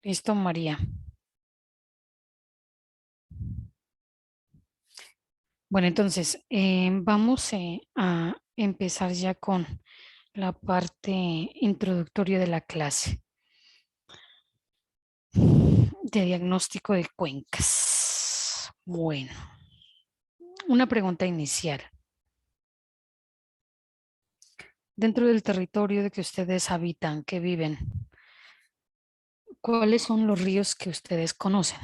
Listo, María. Bueno, entonces vamos a empezar ya con la parte introductoria de la clase de diagnóstico de cuencas. Bueno, una pregunta inicial. Dentro del territorio de que ustedes habitan, que viven, ¿cuáles son los ríos que ustedes conocen?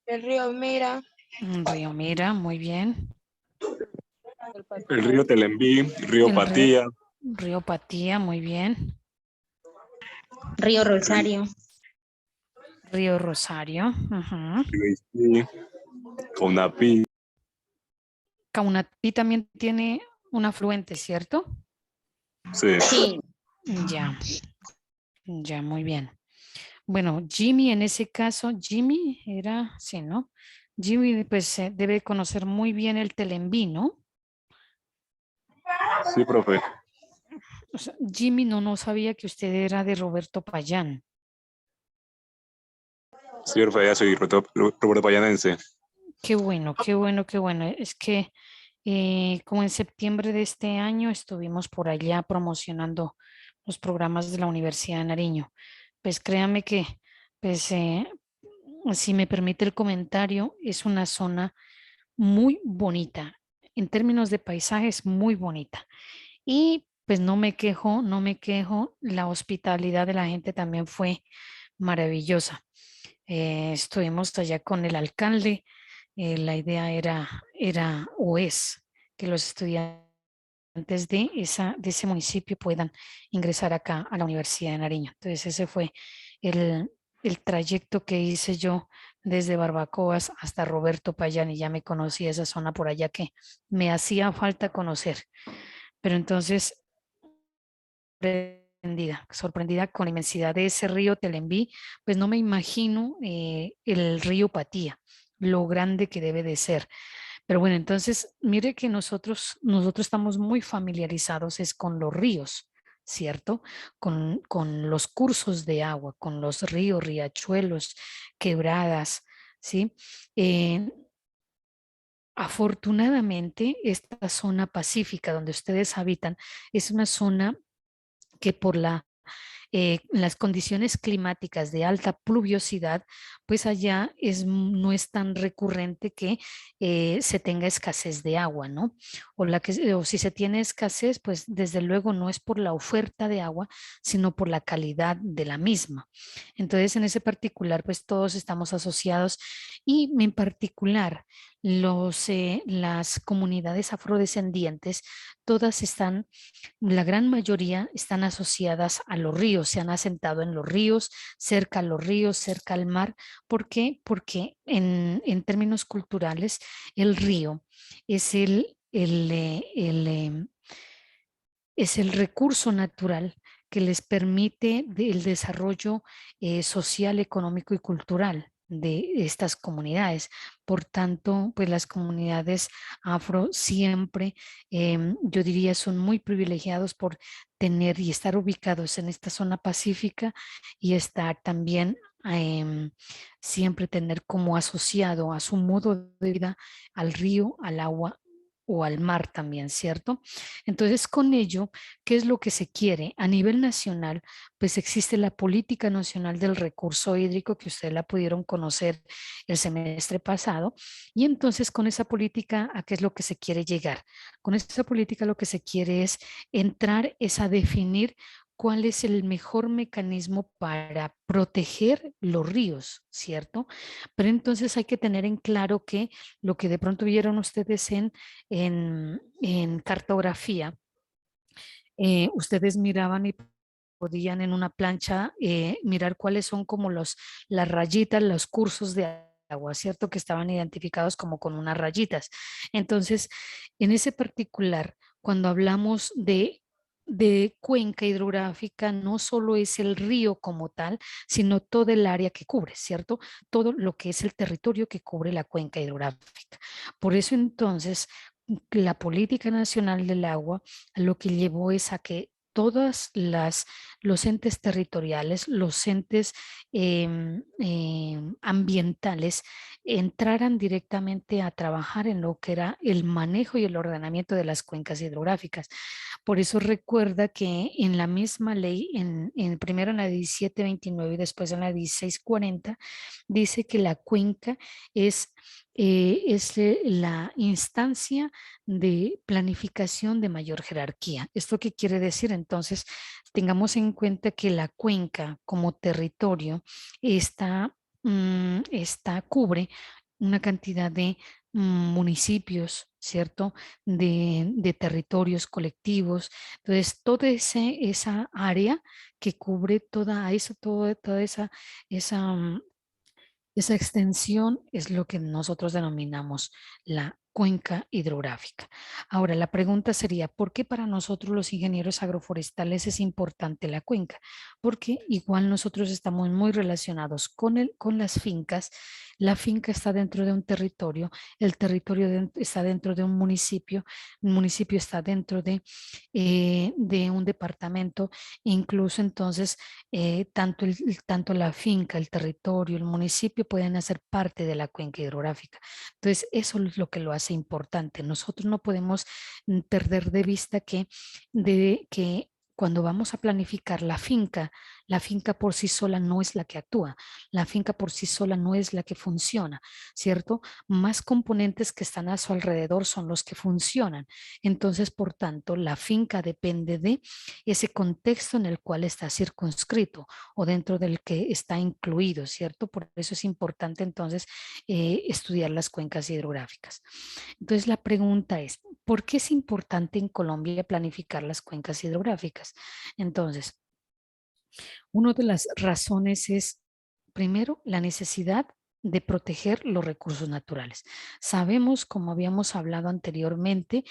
El río Mira, Río Mira, muy bien. el El Patía, río Telembí, río El Patía, río Patía, muy bien. Río Rosario, Río Rosario. Ujú. río Islí, Conapí, Caunapí también tiene un afluente, ¿cierto? sí, sí, Ya, ya, muy bien. Bueno, Jimmy, en ese caso, Jimmy era, sí, ¿no? Jimmy, pues debe conocer muy bien el Telembí, ¿no? sí, profe. O sea, Jimmy no sabía que usted era de Roberto Payán. Sí, profe, ya soy Roberto Payanense. Qué bueno, qué bueno, qué bueno. Es que como en septiembre de este año estuvimos por allá promocionando los programas de la Universidad de Nariño. Pues créame que, pues, si me permite el comentario, es una zona muy bonita. En términos de paisajes, muy bonita. Y pues no me quejo, no me quejo. La hospitalidad de la gente también fue maravillosa. Estuvimos allá con el alcalde. La idea era o es que los estudiantes de ese municipio puedan ingresar acá a la Universidad de Nariño. Entonces ese fue el, el trayecto que hice yo desde Barbacoas hasta Roberto Payán y ya me conocí esa zona por allá que me hacía falta conocer. Pero entonces, sorprendida con la inmensidad de ese río Telembí, pues no me imagino el río Patía, lo grande que debe de ser. Pero bueno, entonces, mire que nosotros estamos muy familiarizados es con los ríos, ¿cierto? Con los cursos de agua, con los ríos, riachuelos, quebradas, ¿sí? Eh, Afortunadamente, esta zona pacífica donde ustedes habitan es una zona que por las condiciones climáticas de alta pluviosidad, pues allá no es tan recurrente que se tenga escasez de agua, ¿no? O si se tiene escasez, pues desde luego no es por la oferta de agua, sino por la calidad de la misma. Entonces, en ese particular, pues todos estamos asociados y en particular las comunidades afrodescendientes, todas están, la gran mayoría están asociadas a los ríos, se han asentado en los ríos, cerca a los ríos, cerca al mar. ¿Por qué? Porque en términos culturales el río es es el recurso natural que les permite el desarrollo social, económico y cultural de estas comunidades. Por tanto, pues las comunidades afro siempre, yo diría, son muy privilegiados por tener y estar ubicados en esta zona pacífica y estar también siempre tener como asociado a su modo de vida al río, al agua o al mar también, ¿cierto? Entonces, con ello, ¿qué es lo que se quiere? A nivel nacional, pues existe la Política Nacional del Recurso Hídrico, que ustedes la pudieron conocer el semestre pasado, y entonces con esa política, ¿a qué es lo que se quiere llegar? Con esa política lo que se quiere es entrar, es a definir cuál es el mejor mecanismo para proteger los ríos, ¿cierto? Pero entonces hay que tener en claro que lo que de pronto vieron ustedes en cartografía, ustedes miraban y podían en una plancha mirar cuáles son como las rayitas, los cursos de agua, ¿cierto? Que estaban identificados como con unas rayitas. Entonces, en ese particular, cuando hablamos de cuenca hidrográfica, no solo es el río como tal, sino todo el área que cubre, ¿cierto? Todo lo que es el territorio que cubre la cuenca hidrográfica. Por eso entonces, la política nacional del agua lo que llevó es a que todas los entes territoriales, los entes ambientales entraran directamente a trabajar en lo que era el manejo y el ordenamiento de las cuencas hidrográficas. Por eso recuerda que en la misma ley, primero en la 1729 y después en la 1640, dice que la cuenca es la instancia de planificación de mayor jerarquía. ¿Esto qué quiere decir? Entonces, tengamos en cuenta que la cuenca como territorio cubre una cantidad de municipios, ¿cierto? De territorios colectivos. Entonces, toda esa área que cubre toda esa extensión es lo que nosotros denominamos la cuenca hidrográfica. Ahora, la pregunta sería, ¿por qué para nosotros los ingenieros agroforestales es importante la cuenca? Porque igual nosotros estamos muy relacionados con las fincas. La finca está dentro de un territorio, el territorio está dentro de un municipio está dentro de un departamento, incluso entonces tanto la finca, el territorio, el municipio pueden hacer parte de la cuenca hidrográfica. Entonces, eso es lo que lo hace importante. Nosotros no podemos perder de vista que cuando vamos a planificar la finca por sí sola no es la que actúa, la finca por sí sola no es la que funciona, ¿cierto? Más componentes que están a su alrededor son los que funcionan. Entonces, por tanto, la finca depende de ese contexto en el cual está circunscrito o dentro del que está incluido, ¿cierto? Por eso es importante entonces estudiar las cuencas hidrográficas. Entonces la pregunta es, ¿por qué es importante en Colombia planificar las cuencas hidrográficas? Entonces, una de las razones es, primero, la necesidad de proteger los recursos naturales. Sabemos, como habíamos hablado anteriormente,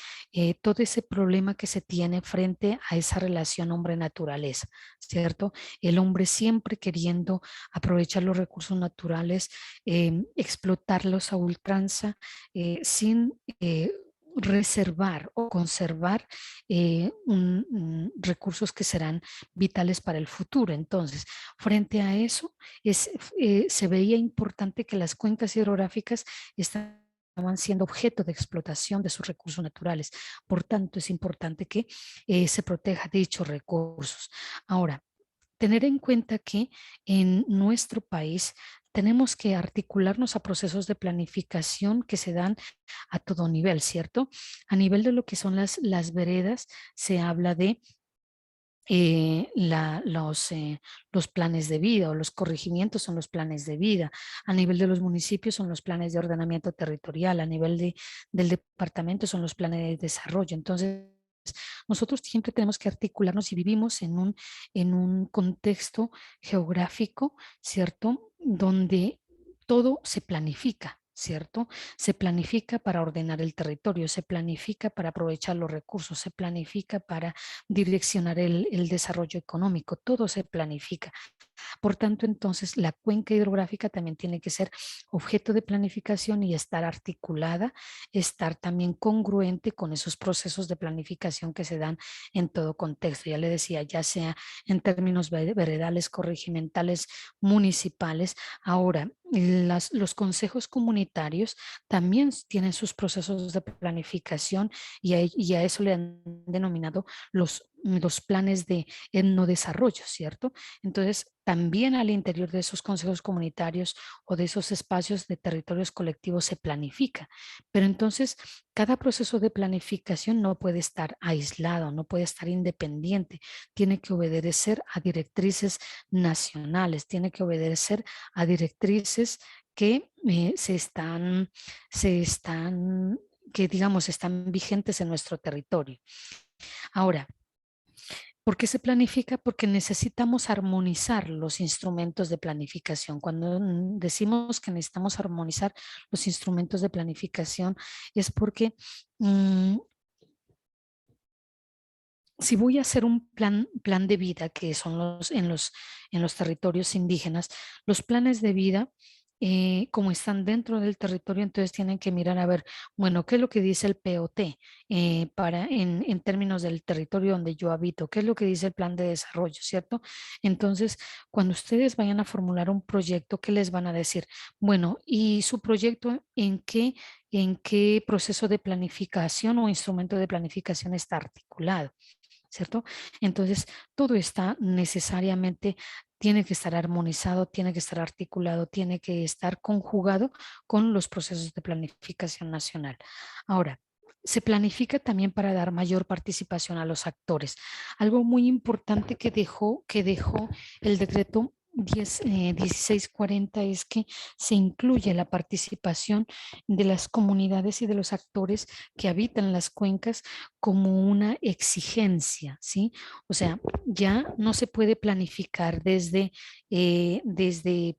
todo ese problema que se tiene frente a esa relación hombre-naturaleza, ¿cierto? El hombre siempre queriendo aprovechar los recursos naturales, explotarlos a ultranza, sin reservar o conservar recursos que serán vitales para el futuro. Entonces, frente a eso, se veía importante que las cuencas hidrográficas estaban siendo objeto de explotación de sus recursos naturales. Por tanto, es importante que se proteja dichos recursos. Ahora, tener en cuenta que en nuestro país tenemos que articularnos a procesos de planificación que se dan a todo nivel, ¿cierto? A nivel de lo que son las veredas, se habla de los planes de vida o los corregimientos son los planes de vida. A nivel de los municipios son los planes de ordenamiento territorial. A nivel del departamento son los planes de desarrollo. Entonces, nosotros siempre tenemos que articularnos y vivimos en un contexto geográfico, ¿cierto? Donde todo se planifica. ¿Cierto? Se planifica para ordenar el territorio, se planifica para aprovechar los recursos, se planifica para direccionar el desarrollo económico, todo se planifica. Por tanto, entonces, la cuenca hidrográfica también tiene que ser objeto de planificación y estar articulada, estar también congruente con esos procesos de planificación que se dan en todo contexto. Ya le decía, ya sea en términos veredales, corregimentales, municipales. Ahora, los consejos comunitarios también tienen sus procesos de planificación y a eso le han denominado los planes de etnodesarrollo, ¿cierto? Entonces, también al interior de esos consejos comunitarios o de esos espacios de territorios colectivos se planifica. Pero entonces, cada proceso de planificación no puede estar aislado, no puede estar independiente. Tiene que obedecer a directrices nacionales, tiene que obedecer a directrices que que digamos, están vigentes en nuestro territorio. Ahora, ¿por qué se planifica? Porque necesitamos armonizar los instrumentos de planificación. Cuando decimos que necesitamos armonizar los instrumentos de planificación es porque si voy a hacer un plan de vida, que son en los territorios indígenas, los planes de vida como están dentro del territorio, entonces tienen que mirar a ver, bueno, ¿qué es lo que dice el POT en términos del territorio donde yo habito? ¿Qué es lo que dice el plan de desarrollo, cierto? Entonces, cuando ustedes vayan a formular un proyecto, ¿qué les van a decir? Bueno, ¿y su proyecto en qué proceso de planificación o instrumento de planificación está articulado? ¿Cierto? Entonces, todo está necesariamente, tiene que estar armonizado, tiene que estar articulado, tiene que estar conjugado con los procesos de planificación nacional. Ahora, se planifica también para dar mayor participación a los actores. Algo muy importante que dejó el decreto 1640 es que se incluye la participación de las comunidades y de los actores que habitan las cuencas como una exigencia, ¿sí? O sea, ya no se puede planificar desde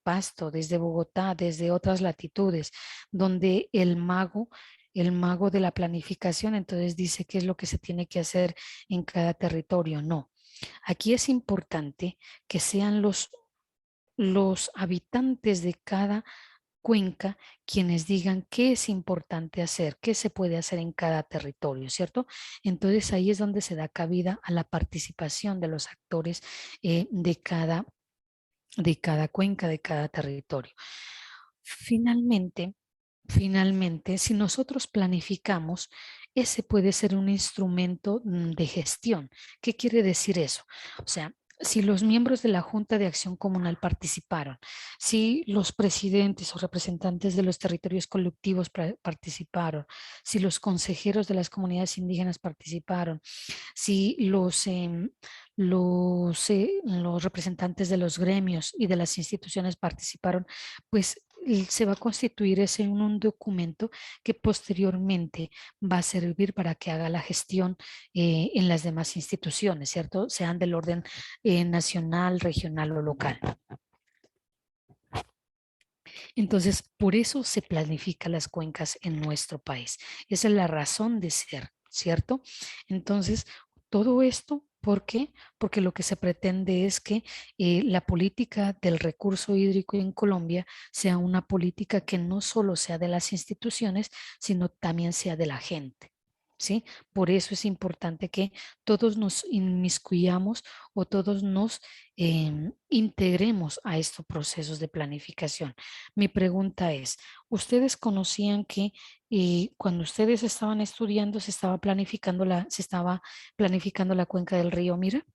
Pasto, desde Bogotá, desde otras latitudes, donde el mago de la planificación entonces dice qué es lo que se tiene que hacer en cada territorio. No, aquí es importante que sean los habitantes de cada cuenca quienes digan qué es importante hacer, qué se puede hacer en cada territorio, ¿cierto? Entonces ahí es donde se da cabida a la participación de los actores de cada cuenca, de cada territorio. Finalmente, si nosotros planificamos, ese puede ser un instrumento de gestión. ¿Qué quiere decir eso? O sea, si los miembros de la Junta de Acción Comunal participaron, si los presidentes o representantes de los territorios colectivos participaron, si los consejeros de las comunidades indígenas participaron, si los representantes de los gremios y de las instituciones participaron, pues se va a constituir ese en un documento que posteriormente va a servir para que haga la gestión en las demás instituciones, ¿cierto? Sean del orden nacional, regional o local. Entonces, por eso se planifica las cuencas en nuestro país. Esa es la razón de ser, ¿cierto? Entonces, todo esto, ¿por qué? Porque lo que se pretende es que la política del recurso hídrico en Colombia sea una política que no solo sea de las instituciones, sino también sea de la gente. ¿Sí? Por eso es importante que todos nos inmiscuyamos o todos nos integremos a estos procesos de planificación. Mi pregunta es, ¿ustedes conocían que cuando ustedes estaban estudiando se estaba planificando la cuenca del río Mira?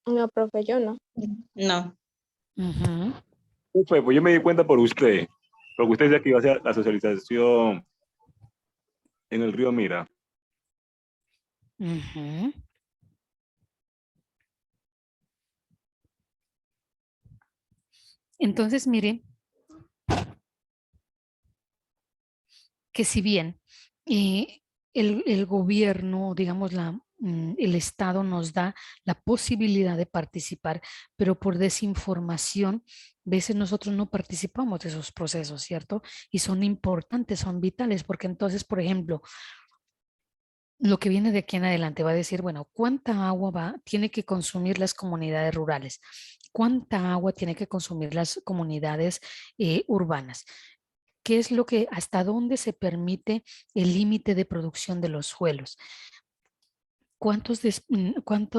No, profe, yo no. No. Ujú, Pues yo me di cuenta por usted, porque usted decía que iba a hacer la socialización en el río Mira. ujú. Entonces, mire que si bien eh, el gobierno, digamos, el Estado nos da la posibilidad de participar, pero por desinformación, a veces nosotros no participamos de esos procesos, ¿cierto? Y son importantes, son vitales, porque entonces, por ejemplo, lo que viene de aquí en adelante va a decir, bueno, ¿cuánta agua tiene que consumir las comunidades rurales? ¿Cuánta agua tiene que consumir las comunidades urbanas? ¿Qué es hasta dónde se permite el límite de producción de los suelos? ¿Cuánta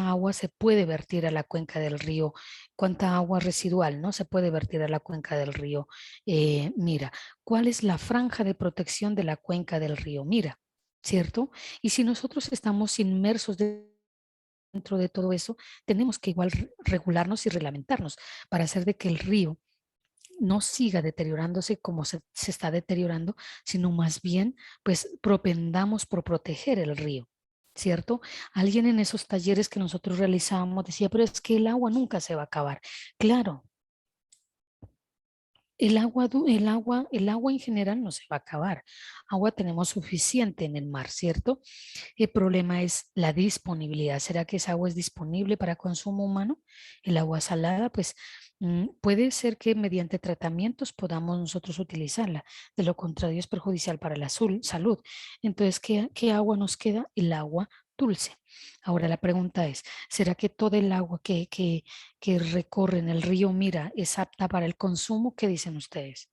agua se puede vertir a la cuenca del río? ¿Cuánta agua residual no se puede vertir a la cuenca del río Mira? ¿Cuál es la franja de protección de la cuenca del río Mira? ¿Cierto? Y si nosotros estamos inmersos dentro de todo eso, tenemos que igual regularnos y reglamentarnos para hacer de que el río no siga deteriorándose como se está deteriorando, sino más bien, pues propendamos por proteger el río, ¿cierto? Alguien en esos talleres que nosotros realizábamos decía, pero es que el agua nunca se va a acabar. Claro, el agua en general no se va a acabar. Agua tenemos suficiente en el mar, ¿cierto? El problema es la disponibilidad. ¿Será que esa agua es disponible para consumo humano? El agua salada, pues puede ser que mediante tratamientos podamos nosotros utilizarla. De lo contrario es perjudicial para la salud. Entonces, ¿qué agua nos queda? El agua dulce. Ahora la pregunta es, ¿será que todo el agua que recorre en el río Mira es apta para el consumo? ¿Qué dicen ustedes?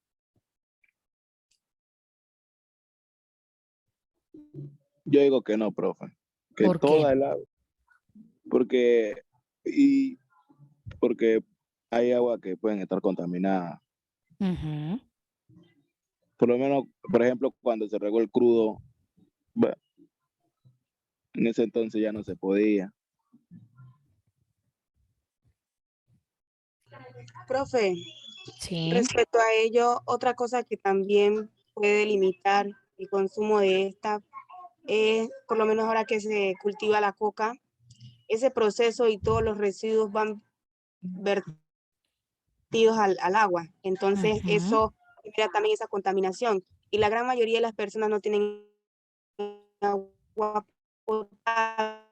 Yo digo que no, profe. Que ¿Por qué? toda el agua. Porque, y, porque hay agua que pueden estar contaminadas. Ujú. Por lo menos, por ejemplo, cuando se regó el crudo, bueno, en ese entonces ya no se podía. Profe, Sí. respecto a ello, otra cosa que también puede limitar el consumo de esta es, por lo menos ahora que se cultiva la coca, ese proceso y todos los residuos van vertidos al agua. Entonces, Ujú. eso genera también esa contaminación. Y la gran mayoría de las personas no tienen agua potable.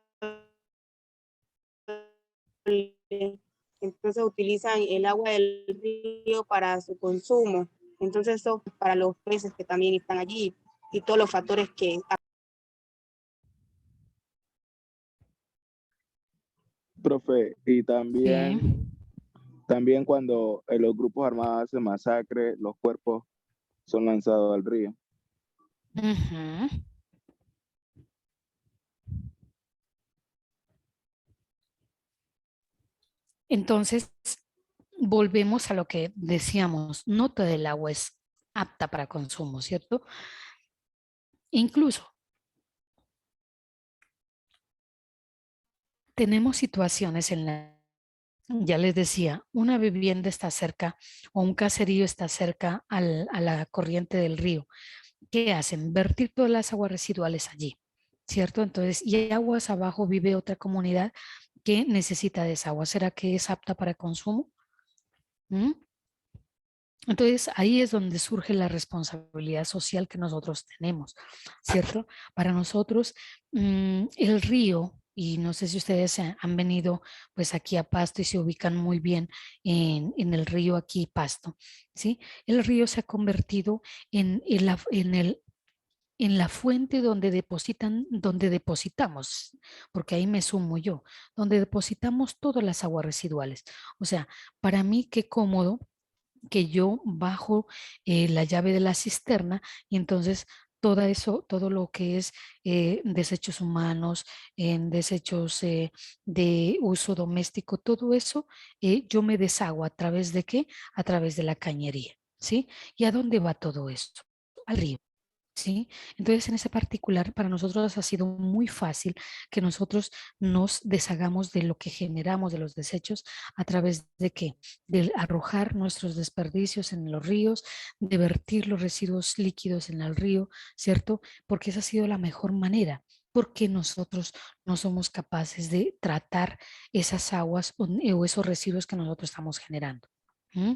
Entonces utilizan el agua del río para su consumo. Entonces eso para los peces que también están allí y todos los factores que... Profe, y Sí. también cuando los grupos armados hacen masacre, los cuerpos son lanzados al río. Ujú. Entonces, volvemos a lo que decíamos, no todo el agua es apta para consumo, ¿cierto? Incluso tenemos situaciones en las, ya les decía, una vivienda está cerca o un caserío está cerca a la corriente del río. ¿Qué hacen? Vertir todas las aguas residuales allí, ¿cierto? Entonces, y aguas abajo vive otra comunidad que necesita de esa agua. ¿Será que es apta para consumo? ¿Mm? Entonces, ahí es donde surge la responsabilidad social que nosotros tenemos, ¿cierto? Para nosotros, el río, y no sé si ustedes han venido pues aquí a Pasto y se ubican muy bien en el río aquí Pasto, ¿sí? El río se ha convertido en la fuente donde donde depositamos, porque ahí me sumo yo, donde depositamos todas las aguas residuales. O sea, para mí qué cómodo que yo bajo la llave de la cisterna y entonces todo eso, todo lo que es desechos humanos, en desechos de uso doméstico, todo eso, yo me deshago a través de qué? A través de la cañería, ¿sí? ¿Y a dónde va todo esto? Al río. ¿Sí? Entonces, en ese particular, para nosotros ha sido muy fácil que nosotros nos deshagamos de lo que generamos de los desechos a través de qué? De arrojar nuestros desperdicios en los ríos, de vertir los residuos líquidos en el río, ¿cierto? Porque esa ha sido la mejor manera. Porque nosotros no somos capaces de tratar esas aguas o esos residuos que nosotros estamos generando. ¿Mm?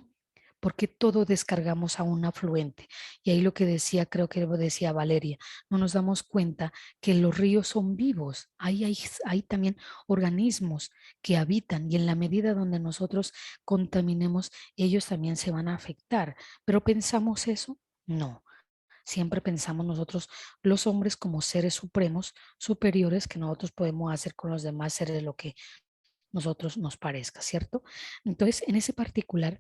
Porque todo descargamos a un afluente. Y ahí lo que decía, creo que lo decía Valeria, no nos damos cuenta que los ríos son vivos. Ahí hay también organismos que habitan y en la medida donde nosotros contaminemos, ellos también se van a afectar. ¿Pero pensamos eso? No. Siempre pensamos nosotros, los hombres, como seres supremos, superiores, que nosotros podemos hacer con los demás seres lo que nosotros nos parezca, ¿cierto? Entonces, en ese particular,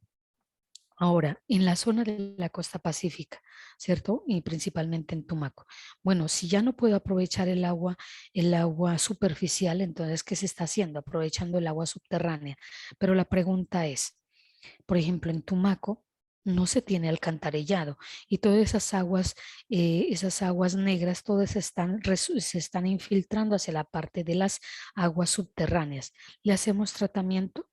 ahora, en la zona de la costa pacífica, ¿cierto? Y principalmente en Tumaco. Bueno, si ya no puedo aprovechar el agua superficial, entonces, ¿qué se está haciendo? Aprovechando el agua subterránea. Pero la pregunta es, por ejemplo, en Tumaco no se tiene alcantarillado y todas esas aguas negras, todas se están infiltrando hacia la parte de las aguas subterráneas. ¿Le hacemos tratamiento?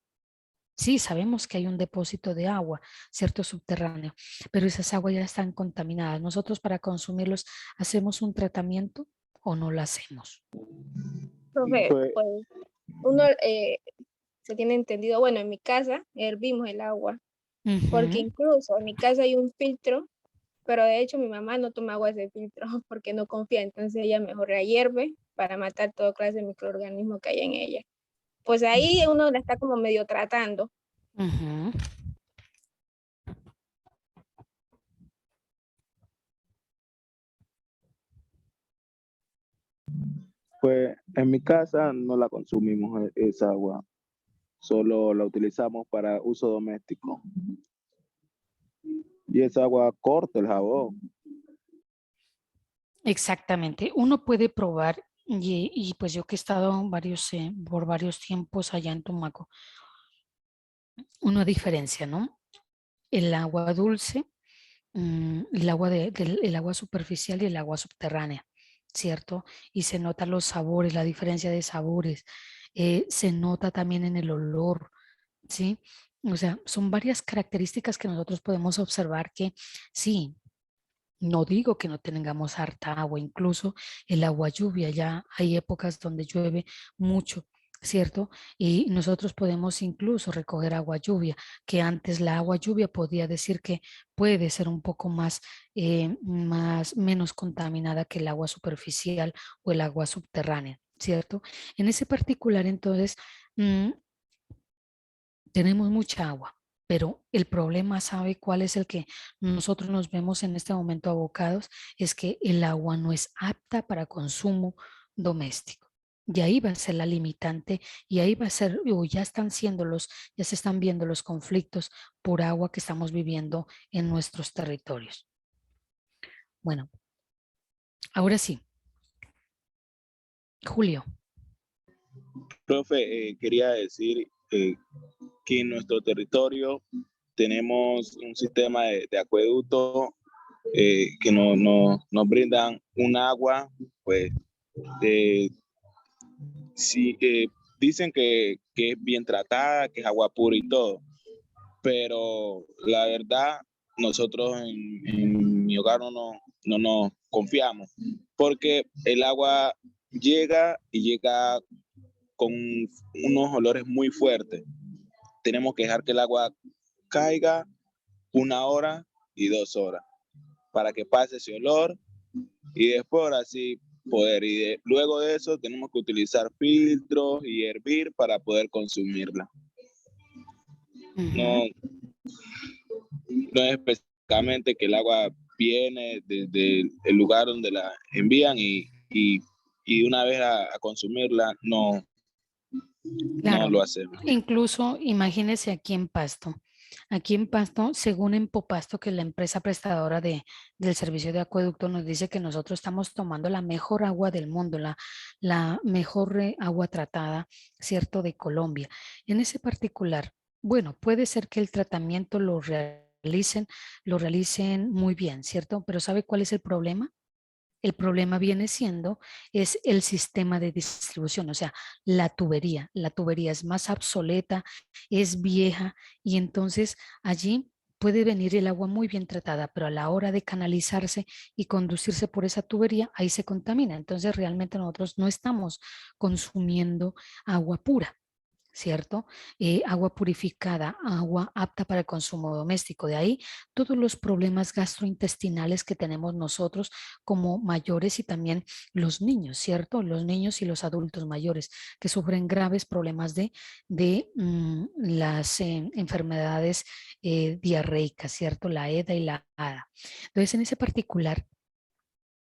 Sí, sabemos que hay un depósito de agua, cierto, subterráneo, pero esas aguas ya están contaminadas. Nosotros para consumirlos, ¿hacemos un tratamiento o no lo hacemos? Profe, Pues, pues uno se tiene entendido, bueno, en mi casa hervimos el agua, porque Ujú. incluso en mi casa hay un filtro, pero de hecho mi mamá no toma agua de ese filtro porque no confía, entonces ella mejor la hierve para matar toda clase de microorganismos que hay en ella. Pues ahí uno la está como medio tratando. Ujú. Pues en mi casa no la consumimos esa agua, solo la utilizamos para uso doméstico. Y esa agua corta el jabón. Exactamente. Uno puede probar, y pues yo que he estado por varios tiempos allá en Tumaco, una diferencia, ¿no? El agua dulce, el agua superficial y el agua subterránea, ¿cierto? Y se notan los sabores, la diferencia de sabores, se nota también en el olor, ¿sí? O sea, son varias características que nosotros podemos observar que sí. No digo que no tengamos harta agua, incluso el agua lluvia, ya hay épocas donde llueve mucho, ¿cierto? Y nosotros podemos incluso recoger agua lluvia, que antes la agua lluvia podía decir que puede ser un poco menos contaminada que el agua superficial o el agua subterránea, ¿cierto? En ese particular, entonces, mm, tenemos mucha agua, pero el problema, ¿sabe cuál es el que nosotros nos vemos en este momento abocados? Es que el agua no es apta para consumo doméstico. Y ahí va a ser la limitante y ahí va a ser, o ya se están viendo los conflictos por agua que estamos viviendo en nuestros territorios. Bueno, ahora sí, Julio. Profe, quería decir que en nuestro territorio tenemos un sistema de acueducto que nos brindan un agua, pues, sí, dicen que es bien tratada, que es agua pura y todo, pero la verdad, nosotros en mi hogar no nos confiamos, porque el agua llega y llega con unos olores muy fuertes. Tenemos que dejar que el agua caiga 1 hora y 2 horas para que pase ese olor y después ahora sí poder. Luego de eso tenemos que utilizar filtros y hervir para poder consumirla. No, no es específicamente que el agua viene desde el lugar donde la envían y una vez a consumirla no Claro, lo hacemos. incluso imagínese aquí en Pasto. Aquí en Pasto, según Empopasto, que es la empresa prestadora del servicio de acueducto, nos dice que nosotros estamos tomando la mejor agua del mundo, la mejor agua tratada, ¿cierto?, de Colombia. En ese particular, bueno, puede ser que el tratamiento lo realicen muy bien, ¿cierto? Pero ¿sabe cuál es el problema? El problema viene siendo, es el sistema de distribución, o sea, la tubería. La tubería es más obsoleta, es vieja y entonces allí puede venir el agua muy bien tratada, pero a la hora de canalizarse y conducirse por esa tubería, ahí se contamina. Entonces realmente nosotros no estamos consumiendo agua pura. ¿Cierto? Agua purificada, agua apta para el consumo doméstico. De ahí todos los problemas gastrointestinales que tenemos nosotros como mayores y también los niños, ¿cierto? Los niños y los adultos mayores que sufren graves problemas de las enfermedades diarreicas, ¿cierto? La EDA y la ADA. Entonces, en ese particular,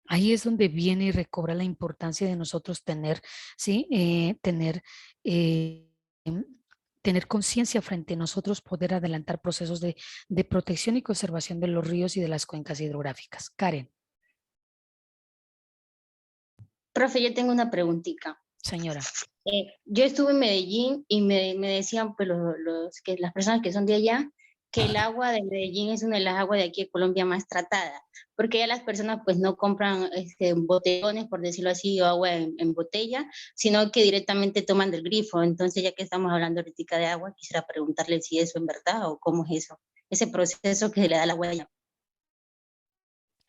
ahí es donde viene y recobra la importancia de nosotros tener, ¿sí? Em, tener conciencia frente a nosotros, poder adelantar procesos de protección y conservación de los ríos y de las cuencas hidrográficas. Karen. Profe, yo tengo una preguntita. Señora. Yo estuve en Medellín y me decían pues, las personas que son de allá que el agua de Medellín es una de las aguas de aquí de Colombia más tratada, porque ya las personas pues no compran botellones, por decirlo así, o agua en botella, sino que directamente toman del grifo. Entonces, ya que estamos hablando ahorita de agua, quisiera preguntarle si eso es verdad o cómo es eso, ese proceso que se le da al agua allá.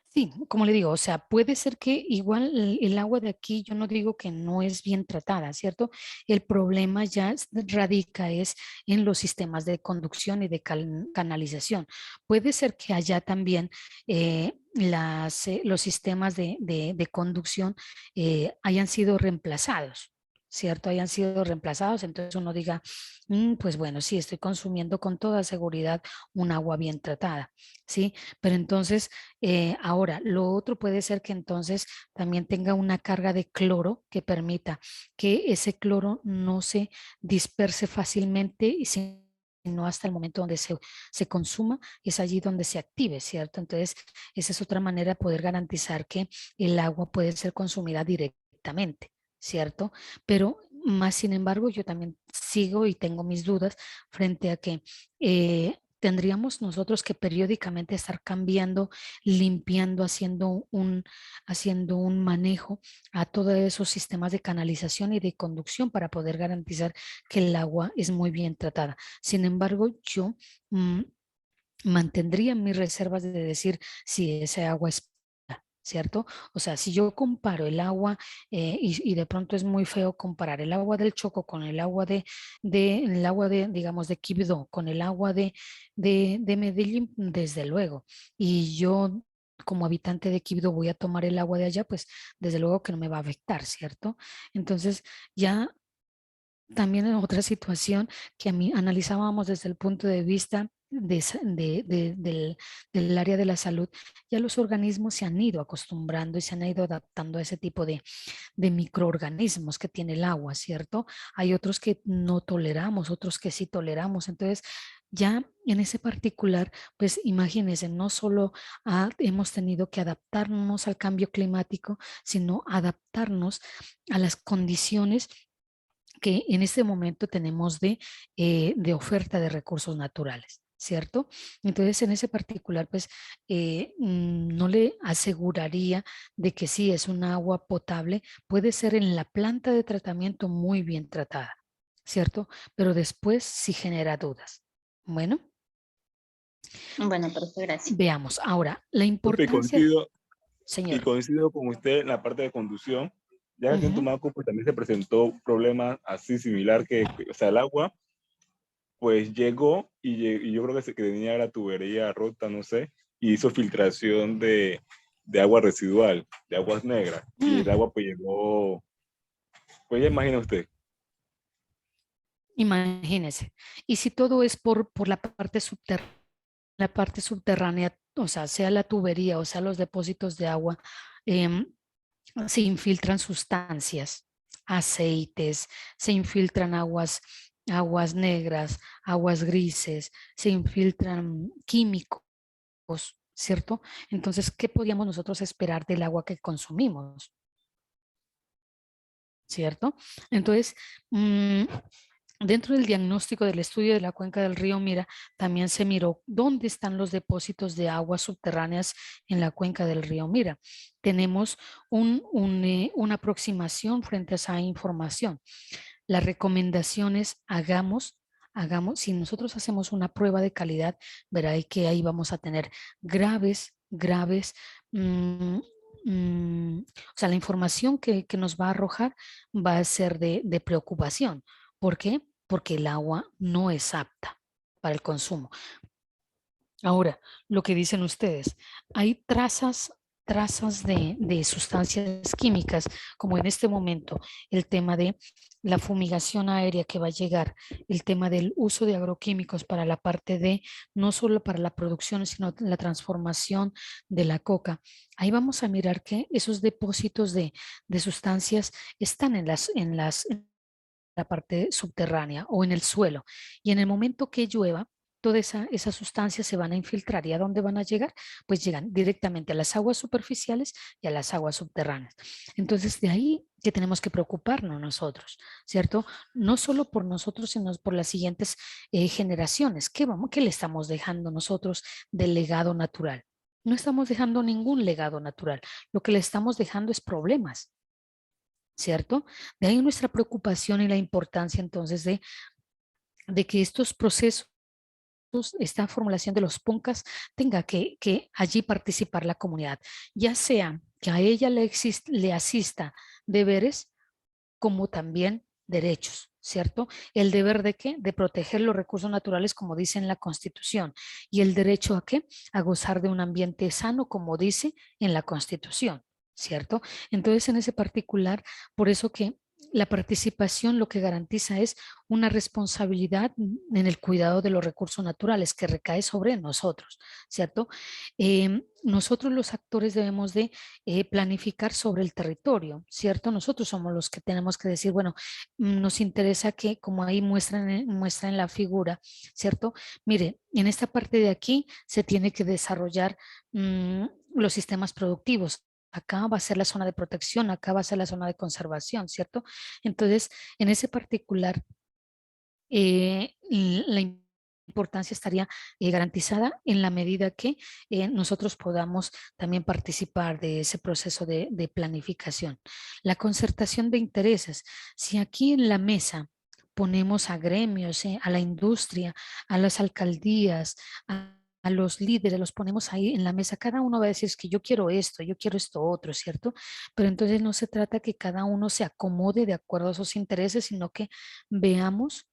Sí, como le digo, o sea, puede ser que igual el agua de aquí, yo no digo que no es bien tratada, ¿cierto? El problema ya radica es en los sistemas de conducción y de canalización. Puede ser que allá también los sistemas de conducción hayan sido reemplazados, ¿cierto? Hayan sido reemplazados, entonces uno diga, pues bueno, sí, estoy consumiendo con toda seguridad un agua bien tratada, ¿sí? Pero entonces, ahora, lo otro puede ser que entonces también tenga una carga de cloro que permita que ese cloro no se disperse fácilmente y sino hasta el momento donde se consuma, es allí donde se active, ¿cierto? Entonces, esa es otra manera de poder garantizar que el agua puede ser consumida directamente, ¿cierto? Pero más sin embargo, yo también sigo y tengo mis dudas frente a que tendríamos nosotros que periódicamente estar cambiando, limpiando, haciendo un manejo a todos esos sistemas de canalización y de conducción para poder garantizar que el agua es muy bien tratada. Sin embargo, yo mm, mantendría mis reservas de decir si ese agua es pura, ¿cierto? O sea, si yo comparo el agua y de pronto es muy feo comparar el agua del Choco con el agua el agua de, digamos, de Quibdó, con el agua de Medellín, desde luego. Y yo como habitante de Quibdó voy a tomar el agua de allá, pues desde luego que no me va a afectar, ¿cierto? Entonces ya también en otra situación que a mí analizábamos desde el punto de vista del área de la salud, ya los organismos se han ido acostumbrando y se han ido adaptando a ese tipo de microorganismos que tiene el agua, ¿cierto? Hay otros que no toleramos, otros que sí toleramos. Entonces, ya en ese particular, pues imagínense, no solo hemos tenido que adaptarnos al cambio climático, sino adaptarnos a las condiciones que en este momento tenemos de oferta de recursos naturales, ¿cierto? Entonces, en ese particular, pues, no le aseguraría de que sí es un agua potable, puede ser en la planta de tratamiento muy bien tratada, ¿cierto? Pero después sí genera dudas. Bueno, Bueno, perfecto, gracias. veamos. Ahora, la Profe, importancia, y señor. coincido con usted en la parte de conducción, ya que aquí en Ujú. Tumaco pues, también se presentó problemas así similar que, o sea, el agua pues llegó y yo creo que, que tenía la tubería rota, no sé, y hizo filtración de agua residual, de aguas negras, y el agua pues llegó, pues ya imagina usted. Imagínese. Y si todo es por la parte subterránea, o sea la tubería, o sea los depósitos de agua, em, se infiltran sustancias, aceites, se infiltran aguas negras, aguas grises, se infiltran químicos, ¿cierto? Entonces, ¿qué podíamos nosotros esperar del agua que consumimos? ¿Cierto? Entonces, dentro del diagnóstico del estudio de la cuenca del río Mira, también se miró dónde están los depósitos de aguas subterráneas en la cuenca del río Mira. Tenemos una aproximación frente a esa información. La recomendación es si nosotros hacemos una prueba de calidad, verá que ahí vamos a tener graves, o sea, la información que nos va a arrojar va a ser de preocupación. ¿Por qué? Porque el agua no es apta para el consumo. Ahora, lo que dicen ustedes, hay trazas de sustancias químicas, como en este momento el tema de la fumigación aérea que va a llegar, el tema del uso de agroquímicos para la parte de, no solo para la producción, sino la transformación de la coca. Ahí vamos a mirar que esos depósitos de sustancias están en la parte subterránea o en el suelo. Y en el momento que llueva, todas esas sustancias se van a infiltrar. ¿Y a dónde van a llegar? Pues llegan directamente a las aguas superficiales y a las aguas subterráneas. Entonces, de ahí que tenemos que preocuparnos nosotros, ¿cierto? No solo por nosotros, sino por las siguientes generaciones. ¿Qué le estamos dejando nosotros del legado natural? No estamos dejando ningún legado natural. Lo que le estamos dejando es problemas, ¿cierto? De ahí nuestra preocupación y la importancia entonces de que estos procesos, esta formulación de los PUNCAS, tenga que allí participar la comunidad, ya sea que a ella le asista deberes como también derechos, ¿cierto? El deber de qué? De proteger los recursos naturales, como dice en la Constitución, y el derecho a qué? A gozar de un ambiente sano, como dice en la Constitución, ¿cierto? Entonces, en ese particular, por eso que la participación lo que garantiza es una responsabilidad en el cuidado de los recursos naturales que recae sobre nosotros, ¿cierto? Nosotros los actores debemos de planificar sobre el territorio, ¿cierto? Nosotros somos los que tenemos que decir, bueno, nos interesa que, como ahí muestra en la figura, ¿cierto? Mire, en esta parte de aquí se tiene que desarrollar los sistemas productivos. Acá va a ser la zona de protección, acá va a ser la zona de conservación, ¿cierto? Entonces, en ese particular, la importancia estaría garantizada en la medida que nosotros podamos también participar de ese proceso de planificación. La concertación de intereses. Si aquí en la mesa ponemos a gremios, a la industria, a las alcaldías, a los líderes, los ponemos ahí en la mesa, cada uno va a decir es que yo quiero esto otro, ¿cierto? Pero entonces no se trata que cada uno se acomode de acuerdo a sus intereses, sino que veamos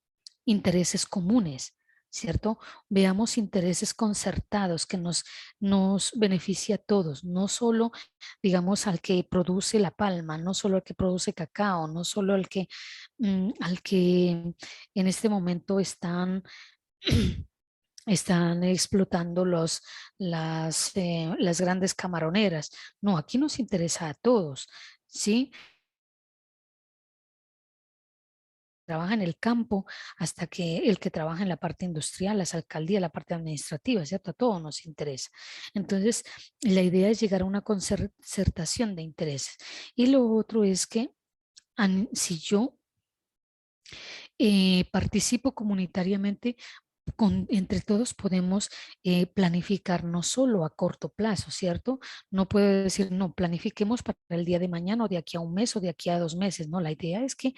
intereses comunes, ¿cierto? Veamos intereses concertados que nos beneficie a todos, no solo, digamos, al que produce la palma, no solo al que produce cacao, no solo al que en este momento están explotando las grandes camaroneras. No, aquí nos interesa a todos, ¿sí? Trabaja en el campo hasta que el que trabaja en la parte industrial, las alcaldías, la parte administrativa, ¿cierto? A todos nos interesa. Entonces, la idea es llegar a una concertación de intereses. Y lo otro es que si yo participo comunitariamente, entre todos podemos planificar no solo a corto plazo, ¿cierto? No puedo decir, no, planifiquemos para el día de mañana o de aquí a un mes o de aquí a 2 meses, no, la idea es que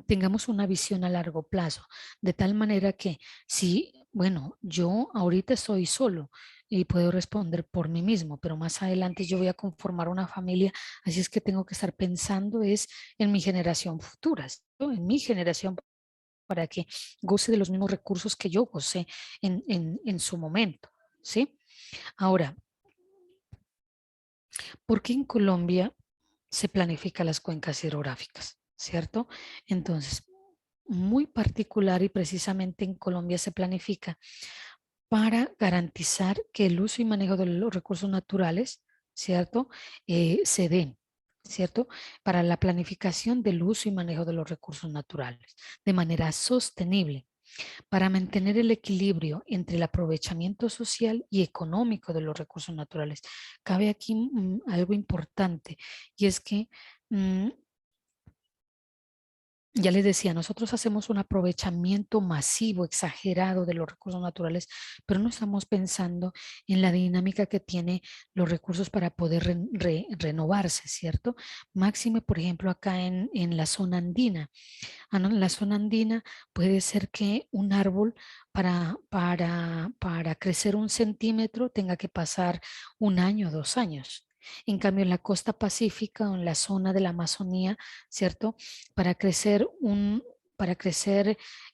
tengamos una visión a largo plazo, de tal manera que si, bueno, yo ahorita estoy solo y puedo responder por mí mismo, pero más adelante yo voy a conformar una familia, así es que tengo que estar pensando es en mi generación futura, ¿no? En mi generación para que goce de los mismos recursos que yo gocé en su momento, ¿sí? Ahora, ¿por qué en Colombia se planifican las cuencas hidrográficas? ¿Cierto? Entonces, muy particular y precisamente en Colombia se planifica para garantizar que el uso y manejo de los recursos naturales, ¿cierto? Se den, ¿cierto? Para la planificación del uso y manejo de los recursos naturales de manera sostenible, para mantener el equilibrio entre el aprovechamiento social y económico de los recursos naturales. Cabe aquí algo importante y es que ya les decía, nosotros hacemos un aprovechamiento masivo, exagerado de los recursos naturales, pero no estamos pensando en la dinámica que tiene los recursos para poder renovarse, ¿cierto? Máxime, por ejemplo, acá en la zona andina. En la zona andina puede ser que un árbol para crecer 1 centímetro tenga que pasar 1 año, 2 años. En cambio, en la costa pacífica o en la zona de la Amazonía, ¿cierto? Para crecer,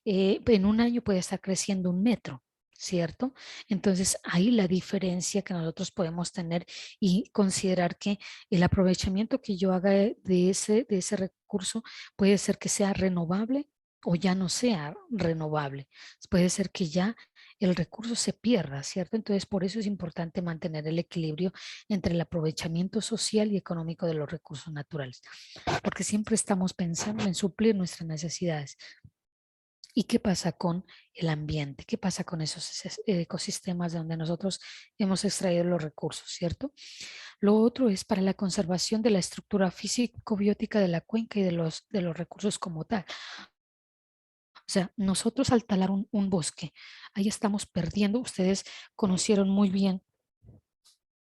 en 1 año puede estar creciendo 1 metro, ¿cierto? Entonces, ahí la diferencia que nosotros podemos tener y considerar que el aprovechamiento que yo haga de ese recurso puede ser que sea renovable o ya no sea renovable. Puede ser que ya el recurso se pierda, ¿cierto? Entonces, por eso es importante mantener el equilibrio entre el aprovechamiento social y económico de los recursos naturales, porque siempre estamos pensando en suplir nuestras necesidades. ¿Y qué pasa con el ambiente? ¿Qué pasa con esos ecosistemas de donde nosotros hemos extraído los recursos, ¿cierto? Lo otro es para la conservación de la estructura físico-biótica de la cuenca y de los recursos como tal. O sea, nosotros al talar un bosque, ahí estamos perdiendo. Ustedes conocieron muy bien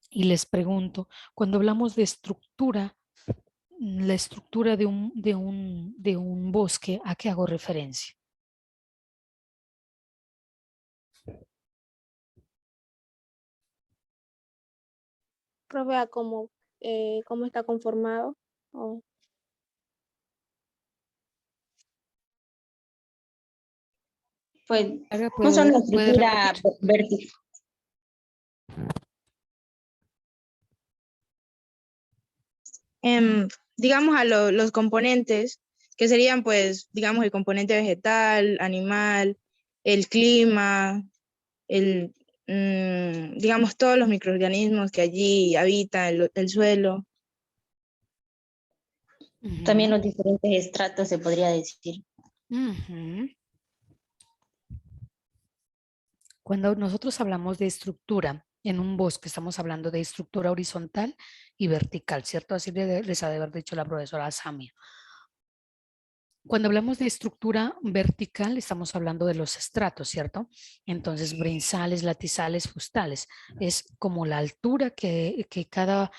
y les pregunto, cuando hablamos de estructura, la estructura de un bosque, ¿a qué hago referencia? Profe, a cómo está conformado. Oh, Pues Ahora no son una puede estructura repetir. vertical. Digamos a los componentes que serían pues, digamos, el componente vegetal, animal, el clima, digamos, todos los microorganismos que allí habitan, el suelo. También los diferentes estratos, se podría decir. Cuando nosotros hablamos de estructura en un bosque, estamos hablando de estructura horizontal y vertical, ¿cierto? Así les ha de haber dicho la profesora Samia. Cuando hablamos de estructura vertical, estamos hablando de los estratos, ¿cierto? Entonces, brenzales, latizales, fustales. Es como la altura que cada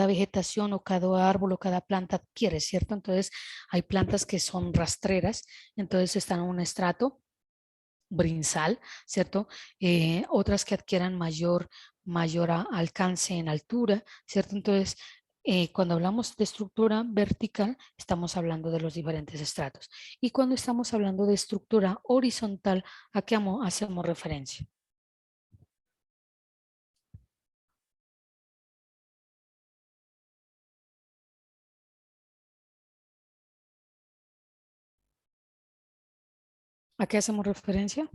vegetación o cada árbol o cada planta adquiere, ¿cierto? Entonces, hay plantas que son rastreras, entonces están en un estrato brenzal, ¿cierto? Otras que adquieran mayor alcance en altura, ¿cierto? Entonces, cuando hablamos de estructura vertical, estamos hablando de los diferentes estratos. Y cuando estamos hablando de estructura horizontal, ¿a qué hacemos referencia? ¿A qué hacemos referencia?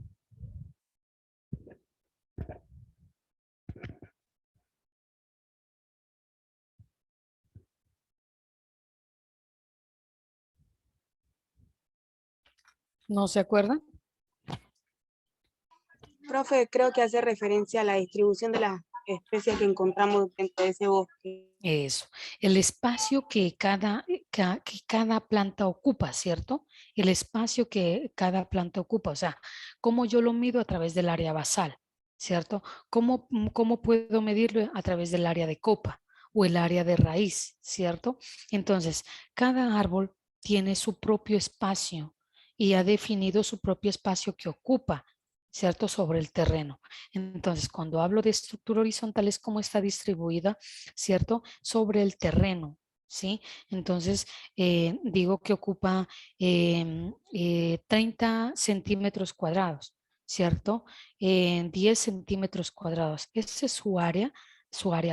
¿No se acuerdan? Profe, creo que hace referencia a la distribución de las especies que encontramos dentro de ese bosque. Eso, el espacio que cada planta ocupa, ¿cierto? El espacio que cada planta ocupa, o sea, cómo yo lo mido a través del área basal, ¿cierto? ¿Cómo puedo medirlo a través del área de copa o el área de raíz, ¿cierto? Entonces, cada árbol tiene su propio espacio y ha definido su propio espacio que ocupa, ¿cierto? Sobre el terreno. Entonces, cuando hablo de estructura horizontal es cómo está distribuida, ¿cierto? Sobre el terreno, ¿sí? Entonces, digo que ocupa 30 centímetros cuadrados, ¿cierto? 10 centímetros cuadrados. Esa es su área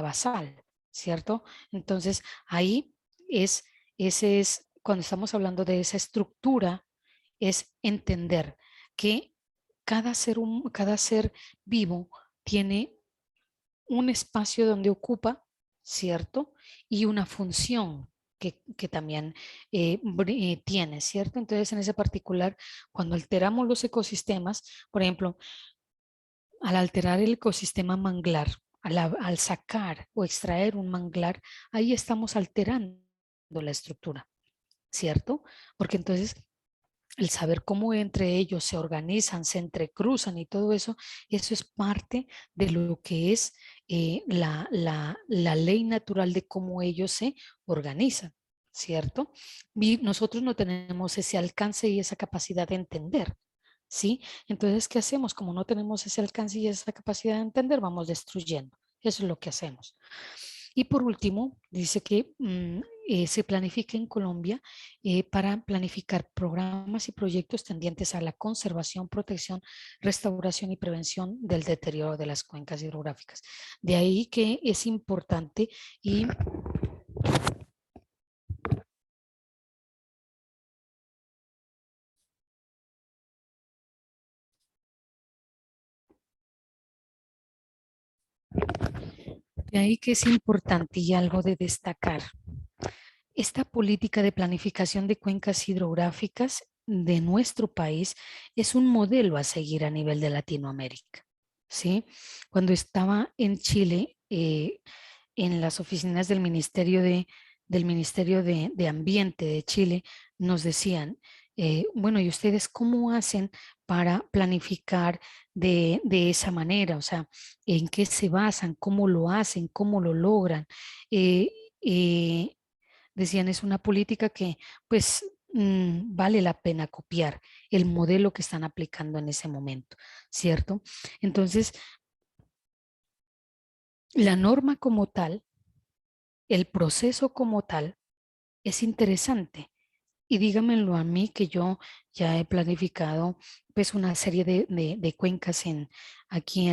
basal, ¿cierto? Entonces, ahí ese es, cuando estamos hablando de esa estructura, es entender que cada ser vivo tiene un espacio donde ocupa, ¿cierto? Y una función que también tiene, ¿cierto? Entonces, en ese particular, cuando alteramos los ecosistemas, por ejemplo, al alterar el ecosistema manglar, al sacar o extraer un manglar, ahí estamos alterando la estructura, ¿cierto? Porque entonces el saber cómo entre ellos se organizan, se entrecruzan y todo eso, eso es parte de lo que es la ley natural de cómo ellos se organizan, ¿cierto? Y nosotros no tenemos ese alcance y esa capacidad de entender, ¿sí? Entonces, ¿qué hacemos? Como no tenemos ese alcance y esa capacidad de entender, vamos destruyendo. Eso es lo que hacemos. Y por último, dice que se planifica en Colombia para planificar programas y proyectos tendientes a la conservación, protección, restauración y prevención del deterioro de las cuencas hidrográficas. De ahí que es importante y de ahí que es importante y algo de destacar. Esta política de planificación de cuencas hidrográficas de nuestro país es un modelo a seguir a nivel de Latinoamérica, ¿sí? Cuando estaba en Chile, en las oficinas del Ministerio de Ambiente de Chile, nos decían, bueno, ¿y ustedes cómo hacen para planificar de esa manera? O sea, ¿en qué se basan? ¿Cómo lo hacen? ¿Cómo lo logran? Eh, eh, Decían, es una política que pues vale la pena copiar el modelo que están aplicando en ese momento, ¿cierto? Entonces, la norma como tal, el proceso como tal, es interesante. Y dígamelo a mí que yo ya he planificado pues una serie de cuencas aquí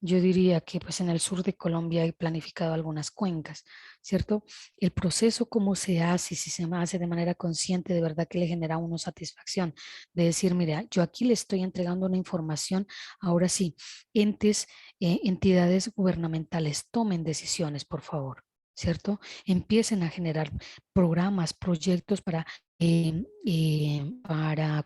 yo diría que pues en el sur de Colombia hay planificado algunas cuencas, ¿cierto? El proceso cómo se hace, si se hace de manera consciente, de verdad que le genera a uno satisfacción de decir, mira, yo aquí le estoy entregando una información, ahora sí, entidades gubernamentales, tomen decisiones, por favor, ¿cierto? Empiecen a generar programas, proyectos para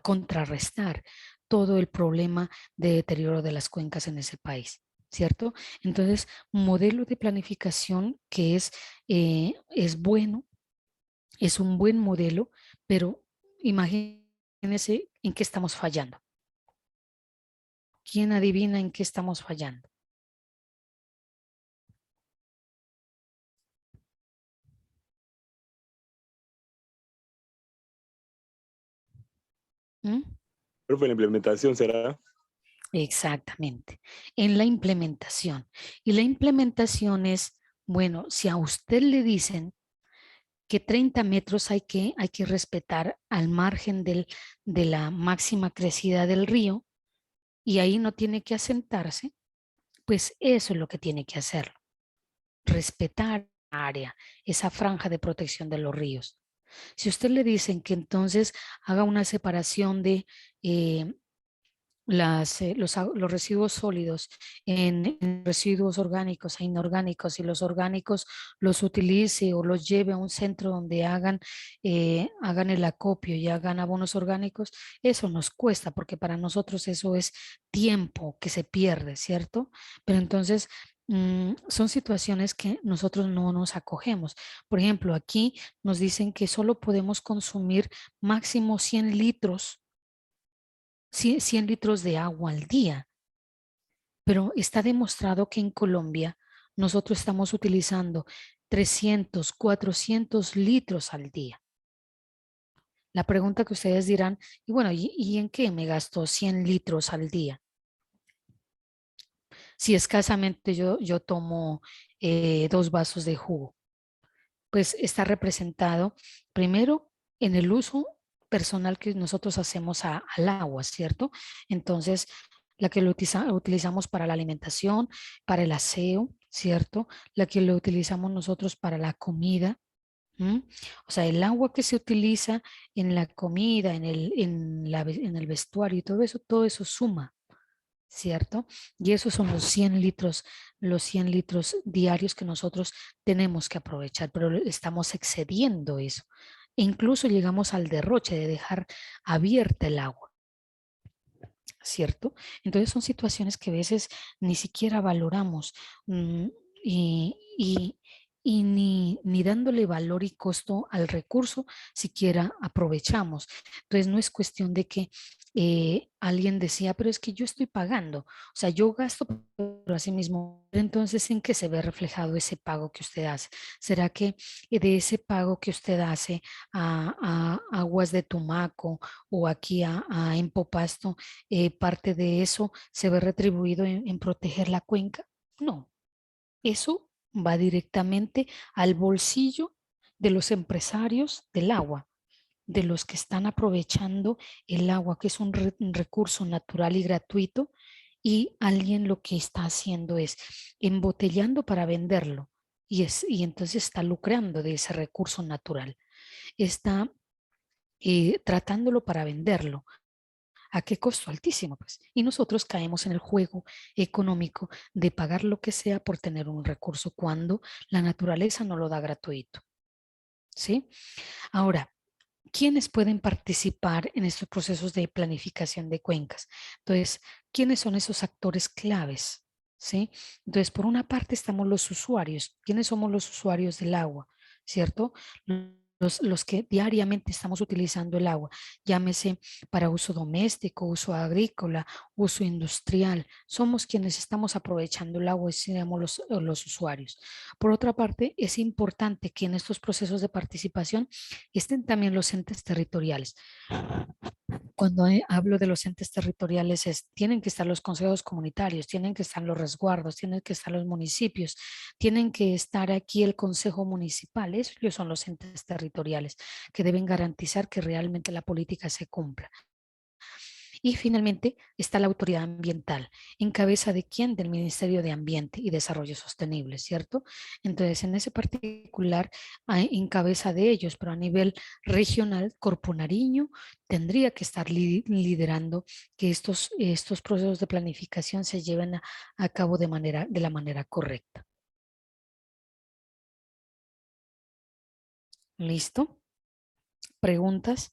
contrarrestar todo el problema de deterioro de las cuencas en ese país, ¿cierto? Entonces, modelo de planificación que es bueno, es un buen modelo, pero imagínense en qué estamos fallando. ¿Quién adivina en qué estamos fallando? ¿Mm? Pero la implementación será. Exactamente, en la implementación. Y la implementación es, bueno, si a usted le dicen que 30 metros hay que respetar al margen de la máxima crecida del río y ahí no tiene que asentarse, pues eso es lo que tiene que hacerlo, respetar la área, esa franja de protección de los ríos. Si usted le dicen que entonces haga una separación de los residuos sólidos en residuos orgánicos e inorgánicos y los orgánicos los utilice o los lleve a un centro donde hagan el acopio y hagan abonos orgánicos, eso nos cuesta porque para nosotros eso es tiempo que se pierde, ¿cierto? Pero entonces son situaciones que nosotros no nos acogemos. Por ejemplo, aquí nos dicen que solo podemos consumir máximo 100 litros 100 litros de agua al día, pero está demostrado que en Colombia nosotros estamos utilizando 300, 400 litros al día. La pregunta que ustedes dirán, y bueno, ¿y en qué me gasto 100 litros al día? Si escasamente yo tomo 2 vasos de jugo, pues está representado primero en el uso personal que nosotros hacemos al agua, ¿cierto? Entonces, la que lo utilizamos para la alimentación, para el aseo, ¿cierto? La que lo utilizamos nosotros para la comida. O sea, el agua que se utiliza en la comida, en el vestuario y todo eso suma, ¿cierto? Y esos son los 100 litros diarios que nosotros tenemos que aprovechar, pero estamos excediendo eso. E incluso llegamos al derroche de dejar abierta el agua, ¿cierto? Entonces son situaciones que a veces ni siquiera valoramos y, y- y ni dándole valor y costo al recurso, siquiera aprovechamos. Entonces no es cuestión de que alguien decía, pero es que yo estoy pagando, o sea, yo gasto, pero así mismo, entonces ¿en qué se ve reflejado ese pago que usted hace? ¿Será que de ese pago que usted hace a Aguas de Tumaco o aquí a Empopasto, parte de eso se ve retribuido en proteger la cuenca? No, eso va directamente al bolsillo de los empresarios del agua, de los que están aprovechando el agua, que es un recurso natural y gratuito, y alguien lo que está haciendo es embotellando para venderlo y entonces está lucrando de ese recurso natural, está tratándolo para venderlo. ¿A qué costo? Altísimo, pues. Y nosotros caemos en el juego económico de pagar lo que sea por tener un recurso cuando la naturaleza no lo da gratuito. ¿Sí? Ahora, ¿quiénes pueden participar en estos procesos de planificación de cuencas? Entonces, ¿quiénes son esos actores claves? ¿Sí? Entonces, por una parte estamos los usuarios. ¿Quiénes somos los usuarios del agua? ¿Cierto? Los que diariamente estamos utilizando el agua, llámese para uso doméstico, uso agrícola, uso industrial, somos quienes estamos aprovechando el agua y somos los usuarios. Por otra parte, es importante que en estos procesos de participación estén también los entes territoriales. Cuando hablo de los entes territoriales, tienen que estar los consejos comunitarios, tienen que estar los resguardos, tienen que estar los municipios, tienen que estar aquí el consejo municipal. Esos son los entes territoriales que deben garantizar que realmente la política se cumpla. Y finalmente está la autoridad ambiental. ¿En cabeza de quién? Del Ministerio de Ambiente y Desarrollo Sostenible, ¿cierto? Entonces, en ese particular, en cabeza de ellos, pero a nivel regional, Corpo Nariño tendría que estar liderando que estos procesos de planificación se lleven a cabo de la manera correcta. ¿Listo? ¿Preguntas?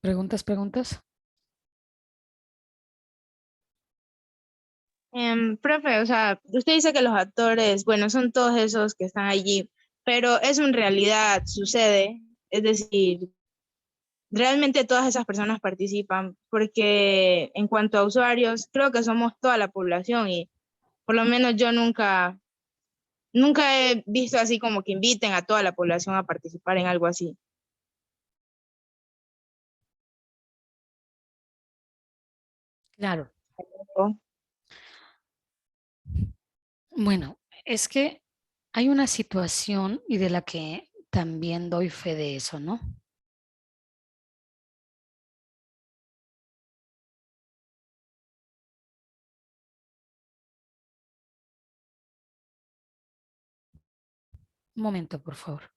¿Preguntas? Profe, o sea, usted dice que los actores, bueno, son todos esos que están allí, pero eso en realidad sucede, es decir, realmente todas esas personas participan, porque en cuanto a usuarios, creo que somos toda la población y por lo menos yo nunca he visto así como que inviten a toda la población a participar en algo así. Claro. ¿No? Bueno, es que hay una situación y de la que también doy fe de eso, ¿no? Un momento, por favor.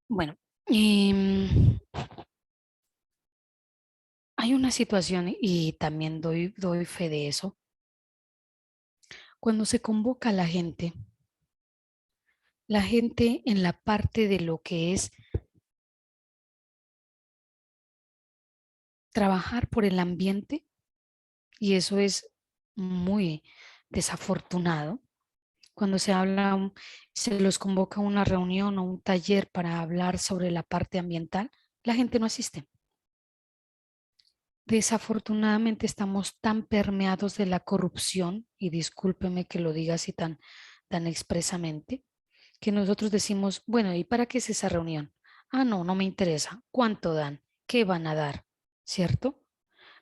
Bueno, hay una situación y también doy fe de eso. Cuando se convoca a la gente en la parte de lo que es trabajar por el ambiente, y eso es muy desafortunado. Cuando se los convoca a una reunión o un taller para hablar sobre la parte ambiental, la gente no asiste. Desafortunadamente estamos tan permeados de la corrupción, y discúlpeme que lo diga así tan expresamente, que nosotros decimos, bueno, ¿y para qué es esa reunión? Ah, no, no me interesa. ¿Cuánto dan? ¿Qué van a dar? ¿Cierto?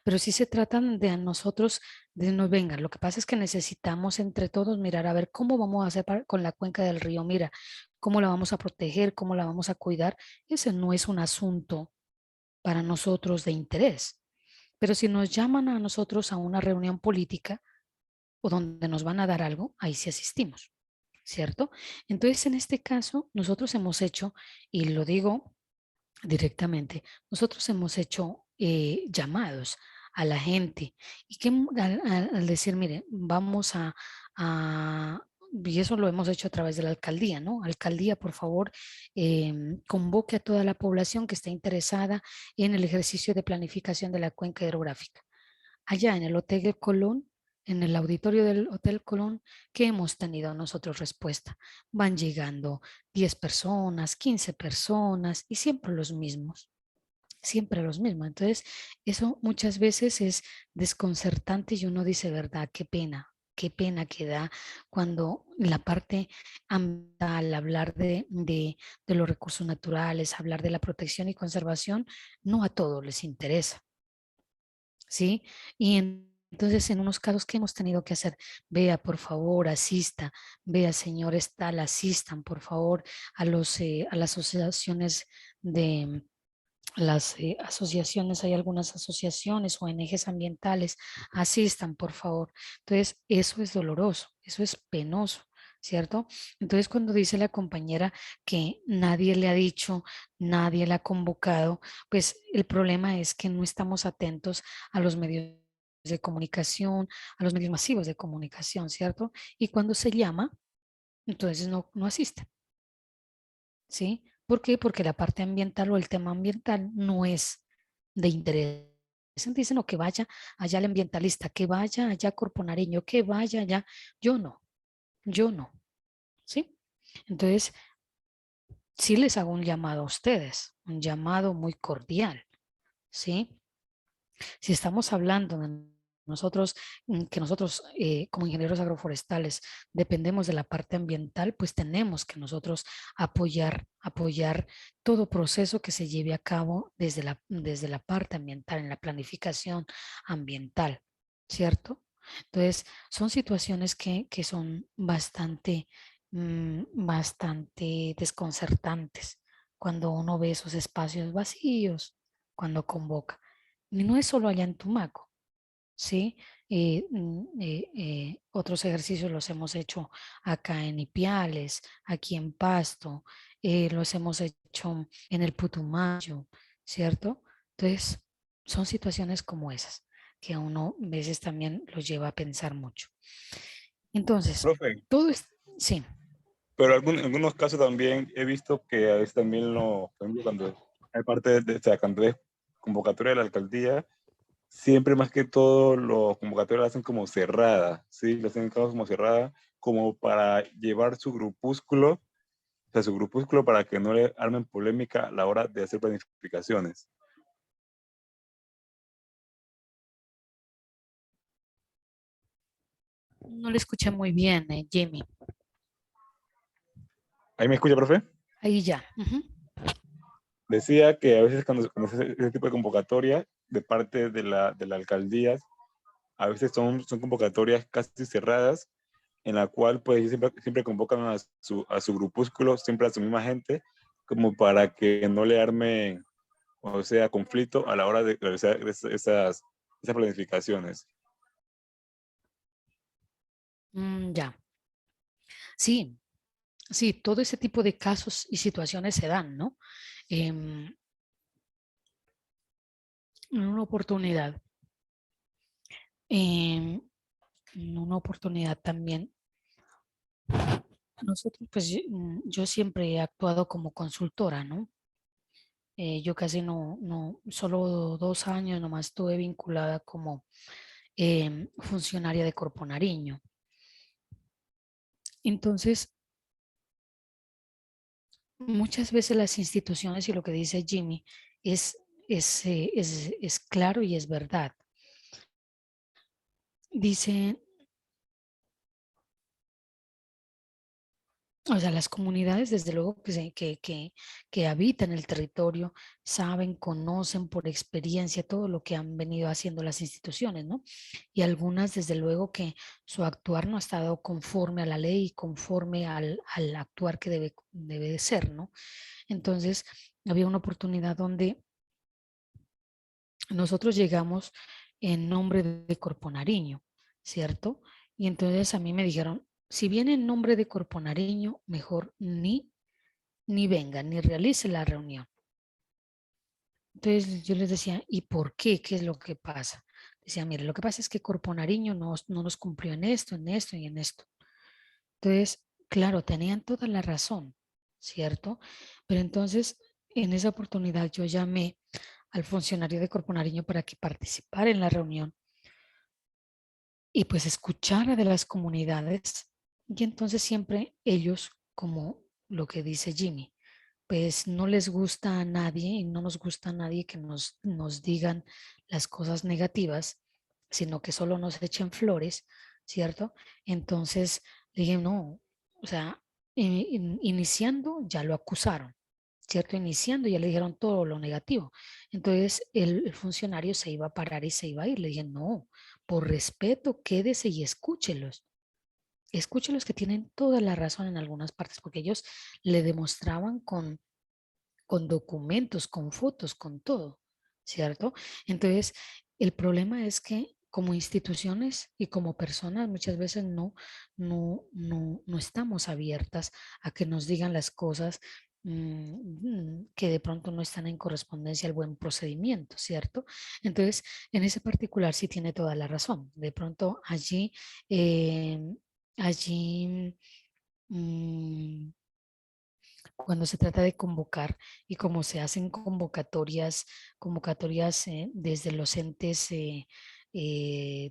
Pero sí se tratan de a nosotros, de no venga. Lo que pasa es que necesitamos entre todos mirar a ver cómo vamos a hacer con la cuenca del río. Mira, cómo la vamos a proteger, cómo la vamos a cuidar. Ese no es un asunto para nosotros de interés. Pero si nos llaman a nosotros a una reunión política o donde nos van a dar algo, ahí sí asistimos, ¿cierto? Entonces, en este caso, nosotros hemos hecho, y lo digo directamente, nosotros hemos hecho llamados a la gente y que al decir, mire, vamos y eso lo hemos hecho a través de la alcaldía, ¿no? Alcaldía, por favor, convoque a toda la población que esté interesada en el ejercicio de planificación de la cuenca hidrográfica. Allá en el Hotel Colón, en el auditorio del Hotel Colón, ¿qué hemos tenido nosotros respuesta? Van llegando 10 personas, 15 personas y siempre los mismos. Siempre los mismos. Entonces, eso muchas veces es desconcertante y uno dice, ¿verdad? Qué pena que da cuando la parte ambiental, hablar de los recursos naturales, hablar de la protección y conservación, no a todos les interesa. ¿Sí? Y entonces, en unos casos que hemos tenido que hacer, vea, por favor, asista, vea, señores, tal, asistan, por favor, a las asociaciones hay algunas asociaciones, ONGs ambientales, asistan, por favor. Entonces, eso es doloroso, eso es penoso, ¿cierto? Entonces, cuando dice la compañera que nadie le ha dicho, nadie la ha convocado, pues el problema es que no estamos atentos a los medios de comunicación, a los medios masivos de comunicación, ¿cierto? Y cuando se llama, entonces no asisten, ¿sí? ¿Por qué? Porque la parte ambiental o el tema ambiental no es de interés. Dicen, no, que vaya allá el ambientalista, que vaya allá Corpo Nariño, que vaya allá. Yo no, ¿sí? Entonces, sí les hago un llamado a ustedes, un llamado muy cordial, ¿sí? Si estamos hablando de nosotros, que nosotros como ingenieros agroforestales dependemos de la parte ambiental, pues tenemos que nosotros apoyar todo proceso que se lleve a cabo desde la parte ambiental, en la planificación ambiental, ¿cierto? Entonces, son situaciones que son bastante desconcertantes cuando uno ve esos espacios vacíos, cuando convoca. Y no es solo allá en Tumaco, ¿sí? Otros ejercicios los hemos hecho acá en Ipiales, aquí en Pasto, los hemos hecho en el Putumayo, ¿cierto? Entonces, son situaciones como esas que a uno a veces también los lleva a pensar mucho. Entonces, Profe, todo es, sí, pero en algunos casos también he visto que a veces también por ejemplo, cuando hay parte o sea, cuando es convocatoria de la alcaldía, siempre más que todo los convocatorios la hacen como cerrada, ¿sí? Lo hacen como cerrada, como para llevar su grupúsculo, o sea, su grupúsculo para que no le armen polémica a la hora de hacer planificaciones. no le escuché muy bien, Jimmy. ¿Ahí me escucha, profe? Ahí ya. Decía que a veces cuando se hace ese tipo de convocatoria de parte de la alcaldía, a veces son convocatorias casi cerradas, en la cual pues siempre convocan a su grupúsculo, siempre a su misma gente, como para que no le armen, o sea, conflicto a la hora de realizar esas planificaciones. Ya. Sí, sí, todo ese tipo de casos y situaciones se dan, ¿no? En una oportunidad, en una oportunidad también, nosotros, pues yo siempre he actuado como consultora, ¿no? Yo casi solo 2 años nomás estuve vinculada como funcionaria de Corpo Nariño. Entonces, muchas veces las instituciones, y lo que dice Jimmy, es claro y es verdad. Dicen, o sea, las comunidades, desde luego que habitan el territorio, saben, conocen por experiencia todo lo que han venido haciendo las instituciones, ¿no? Y algunas, desde luego, que su actuar no ha estado conforme a la ley y conforme al actuar que debe de ser, ¿no? Entonces, había una oportunidad donde nosotros llegamos en nombre de Corpo Nariño, ¿cierto? Y entonces a mí me dijeron, si viene en nombre de Corpo Nariño, mejor ni venga, ni realice la reunión. Entonces yo les decía, ¿y por qué? ¿Qué es lo que pasa? Decía, mire, lo que pasa es que Corpo Nariño no nos cumplió en esto y en esto. Entonces, claro, tenían toda la razón, ¿cierto? Pero entonces, en esa oportunidad yo llamé al funcionario de Corpo Nariño para que participara en la reunión y pues escuchara de las comunidades. Y entonces siempre ellos, como lo que dice Jimmy, pues no les gusta a nadie y no nos gusta a nadie que nos digan las cosas negativas, sino que solo nos echen flores, ¿cierto? Entonces dije, no, o sea, iniciando ya lo acusaron, ¿cierto? Iniciando ya le dijeron todo lo negativo. Entonces el funcionario se iba a parar y se iba a ir. Le dije, no, por respeto, quédese y escúchelos. Escúchelos que tienen toda la razón en algunas partes, porque ellos le demostraban con documentos, con fotos, con todo, ¿cierto? Entonces, el problema es que como instituciones y como personas muchas veces no estamos abiertas a que nos digan las cosas que de pronto no están en correspondencia al buen procedimiento, ¿cierto? Entonces, en ese particular sí tiene toda la razón. De pronto allí, eh, allí cuando se trata de convocar y como se hacen convocatorias desde los entes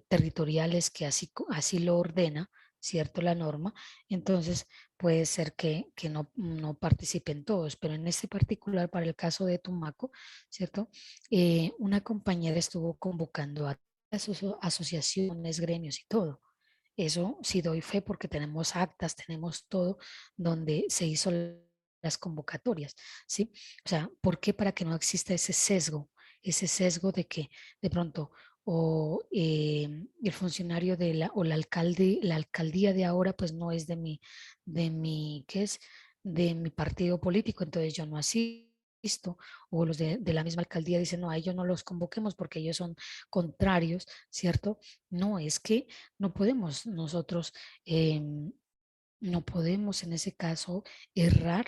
territoriales que así lo ordena, ¿cierto? La norma, entonces puede ser que no participen todos, pero en este particular, para el caso de Tumaco, ¿cierto? Una compañera estuvo convocando a asociaciones, gremios y todo. Eso sí doy fe porque tenemos actas, tenemos todo donde se hizo las convocatorias, ¿sí? O sea, ¿por qué? Para que no exista ese sesgo de que de pronto o el funcionario o la alcaldía de ahora pues no es ¿qué es? De mi partido político, entonces yo no asisto, o los de la misma alcaldía dicen, no, a ellos no los convoquemos porque ellos son contrarios, ¿cierto? No, es que no podemos nosotros, no podemos en ese caso errar,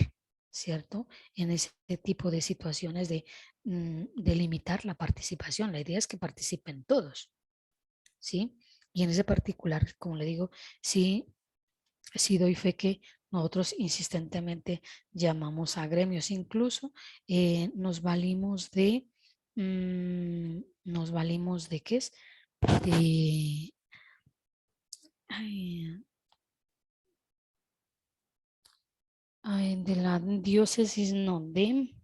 ¿cierto? En ese tipo de situaciones de limitar la participación. La idea es que participen todos, ¿sí? Y en ese particular, como le digo, sí doy fe que nosotros insistentemente llamamos a gremios, incluso nos valimos de ¿qué es? De, ay, de la diócesis, no, de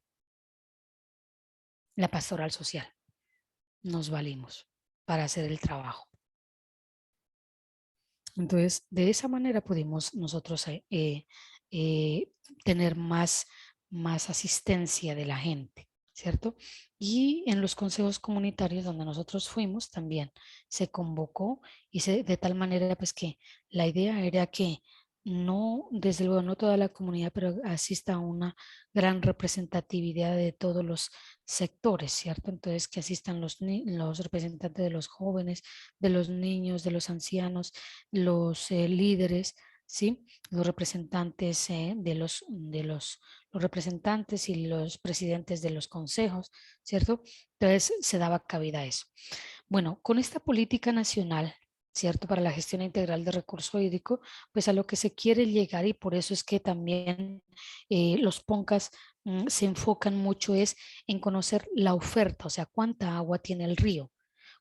la pastoral social. Nos valimos para hacer el trabajo. Entonces, de esa manera pudimos nosotros tener más asistencia de la gente, ¿cierto? Y en los consejos comunitarios donde nosotros fuimos también se convocó de tal manera pues que la idea era que no, desde luego no toda la comunidad, pero asista a una gran representatividad de todos los sectores, ¿cierto? Entonces que asistan los representantes de los jóvenes, de los niños, de los ancianos, los líderes, ¿sí? Los representantes los representantes y los presidentes de los consejos, ¿cierto? Entonces se daba cabida a eso. Bueno, con esta política nacional, ¿cierto? Para la gestión integral de recurso hídrico, pues a lo que se quiere llegar y por eso es que también los PONCAS se enfocan mucho es en conocer la oferta, o sea, cuánta agua tiene el río,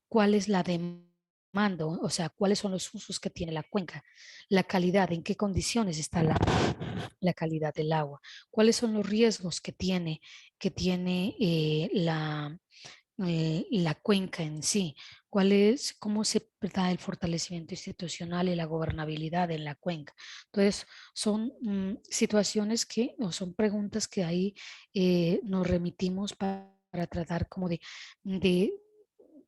cuál es la demanda, o sea, cuáles son los usos que tiene la cuenca, la calidad, en qué condiciones está la calidad del agua, cuáles son los riesgos que tiene la cuenca en sí, cómo se da el fortalecimiento institucional y la gobernabilidad en la cuenca. Entonces, son situaciones o son preguntas que ahí nos remitimos para tratar como de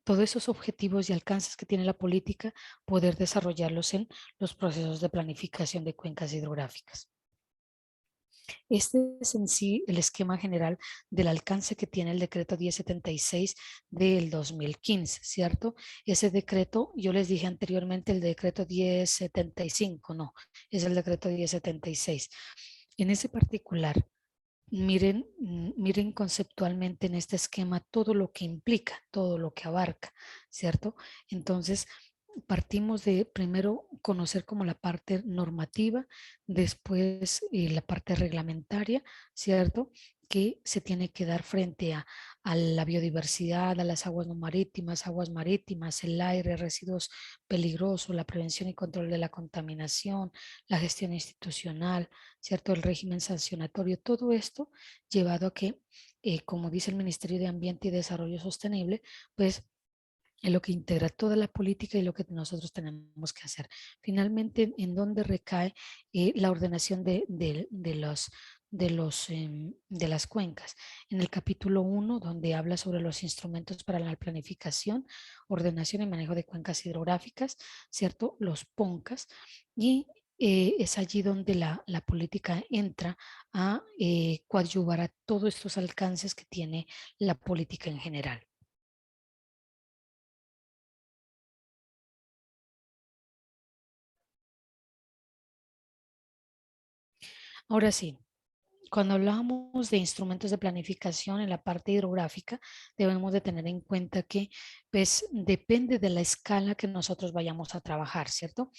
todos esos objetivos y alcances que tiene la política, poder desarrollarlos en los procesos de planificación de cuencas hidrográficas. Este es en sí el esquema general del alcance que tiene el decreto 1076 del 2015, ¿cierto? Ese decreto, yo les dije anteriormente el decreto 1075, no, es el decreto 1076. En ese particular, miren conceptualmente en este esquema todo lo que implica, todo lo que abarca, ¿cierto? Entonces, partimos de primero conocer como la parte normativa, después la parte reglamentaria, ¿cierto? Que se tiene que dar frente a la biodiversidad, a las aguas marítimas, el aire, residuos peligrosos, la prevención y control de la contaminación, la gestión institucional, ¿cierto? El régimen sancionatorio, todo esto llevado a que, como dice el Ministerio de Ambiente y Desarrollo Sostenible, pues en lo que integra toda la política y lo que nosotros tenemos que hacer. Finalmente, ¿en dónde recae la ordenación de las cuencas? En el capítulo 1, donde habla sobre los instrumentos para la planificación, ordenación y manejo de cuencas hidrográficas, ¿cierto? Los PONCAS. Y es allí donde la política entra a coadyuvar a todos estos alcances que tiene la política en general. Ahora sí, cuando hablamos de instrumentos de planificación en la parte hidrográfica, debemos de tener en cuenta que pues depende de la escala que nosotros vayamos a trabajar, ¿cierto?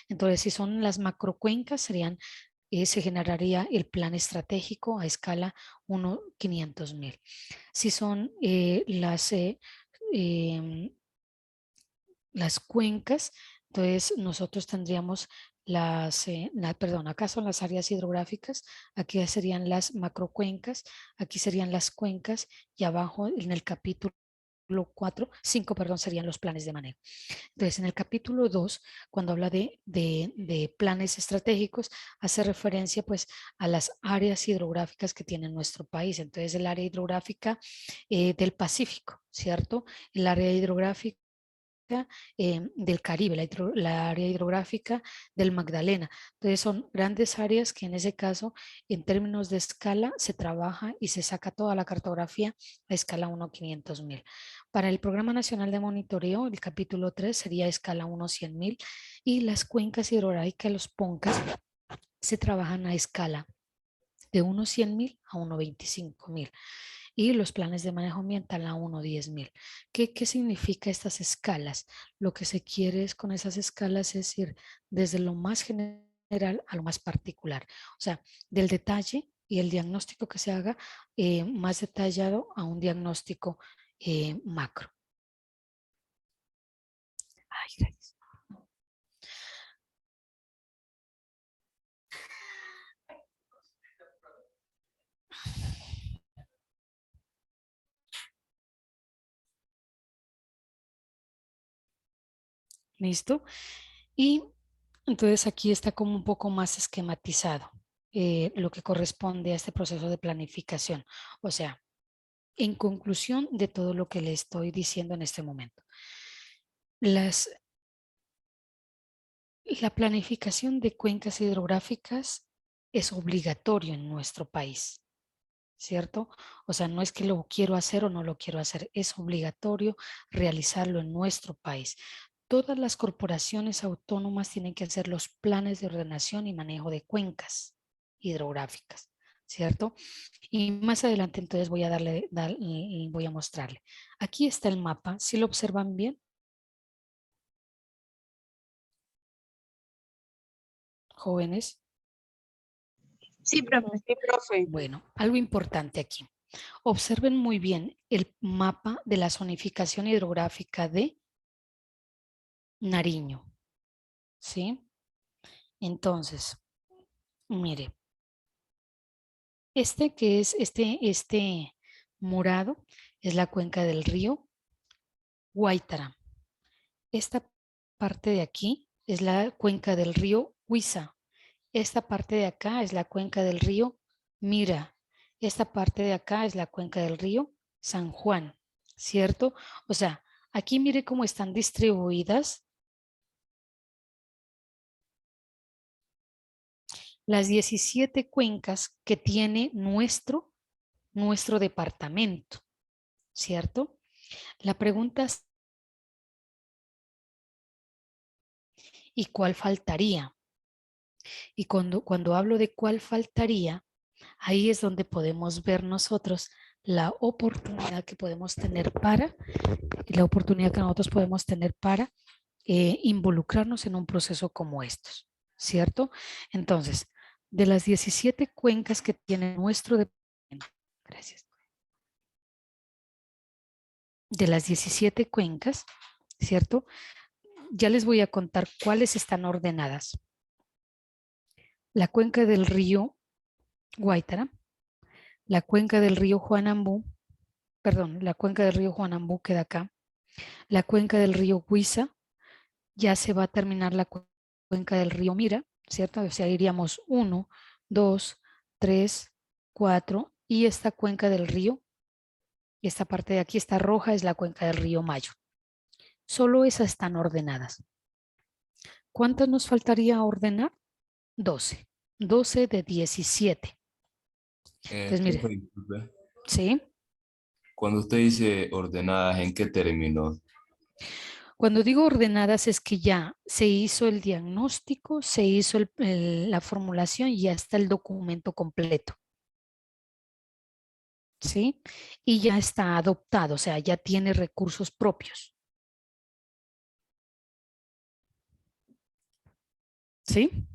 Entonces, si son las macrocuencas, se generaría el plan estratégico a escala 1/500,000. Si son las cuencas, entonces nosotros tendríamos acá son las áreas hidrográficas, aquí serían las macrocuencas, aquí serían las cuencas y abajo en el capítulo 5, perdón, serían los planes de manejo. Entonces, en el capítulo 2, cuando habla de planes estratégicos, hace referencia pues a las áreas hidrográficas que tiene nuestro país. Entonces, el área hidrográfica del Pacífico, ¿cierto? El área hidrográfica del Caribe, la área hidrográfica del Magdalena. Entonces son grandes áreas que en ese caso, en términos de escala, se trabaja y se saca toda la cartografía a escala 1/500,000. Para el Programa Nacional de Monitoreo, el capítulo 3 sería escala 1/100,000 y las cuencas hidrográficas, los PONCAS, se trabajan a escala de 1/100,000 a 1/25,000 y los planes de manejo ambiental a 1/10,000. ¿Qué significa estas escalas? Lo que se quiere es con esas escalas es ir desde lo más general a lo más particular. O sea, del detalle y el diagnóstico que se haga más detallado a un diagnóstico macro. Ay, gracias. ¿Listo? Y entonces aquí está como un poco más esquematizado lo que corresponde a este proceso de planificación. O sea, en conclusión de todo lo que le estoy diciendo en este momento. La planificación de cuencas hidrográficas es obligatorio en nuestro país, ¿cierto? O sea, no es que lo quiero hacer o no lo quiero hacer, es obligatorio realizarlo en nuestro país. Todas las corporaciones autónomas tienen que hacer los planes de ordenación y manejo de cuencas hidrográficas, ¿cierto? Y más adelante entonces voy a voy a mostrarle. Aquí está el mapa, ¿sí lo observan bien? Jóvenes. Sí, profe. Sí, profe. Bueno, algo importante aquí. Observen muy bien el mapa de la zonificación hidrográfica de Nariño, ¿sí? Entonces, mire, este morado es la cuenca del río Guaitara. Esta parte de aquí es la cuenca del río Huiza. Esta parte de acá es la cuenca del río Mira. Esta parte de acá es la cuenca del río San Juan, ¿cierto? O sea, aquí mire cómo están distribuidas las 17 cuencas que tiene nuestro departamento, ¿cierto? La pregunta es, ¿y cuál faltaría? Y cuando hablo de cuál faltaría, ahí es donde podemos ver nosotros la oportunidad que podemos tener para involucrarnos en un proceso como estos, ¿cierto? Entonces, de las 17 cuencas que tiene nuestro departamento, gracias. De las 17 cuencas, ¿cierto? Ya les voy a contar cuáles están ordenadas. La cuenca del río Guaitara, la cuenca del río Juanambú, la cuenca del río Juanambú queda acá, la cuenca del río Huiza, ya se va a terminar la cuenca del río Mira, ¿cierto? O sea, iríamos 1, 2, 3, 4 y esta cuenca del río, esta parte de aquí, esta roja es la cuenca del río Mayo. Solo esas están ordenadas. ¿Cuántas nos faltaría ordenar? 12. 12 de 17. Entonces, mire. Profe, disculpe. ¿Sí? Cuando usted dice ordenadas, ¿en qué términos? Cuando digo ordenadas es que ya se hizo el diagnóstico, se hizo la formulación y ya está el documento completo. ¿Sí? Y ya está adoptado, o sea, ya tiene recursos propios. ¿Sí?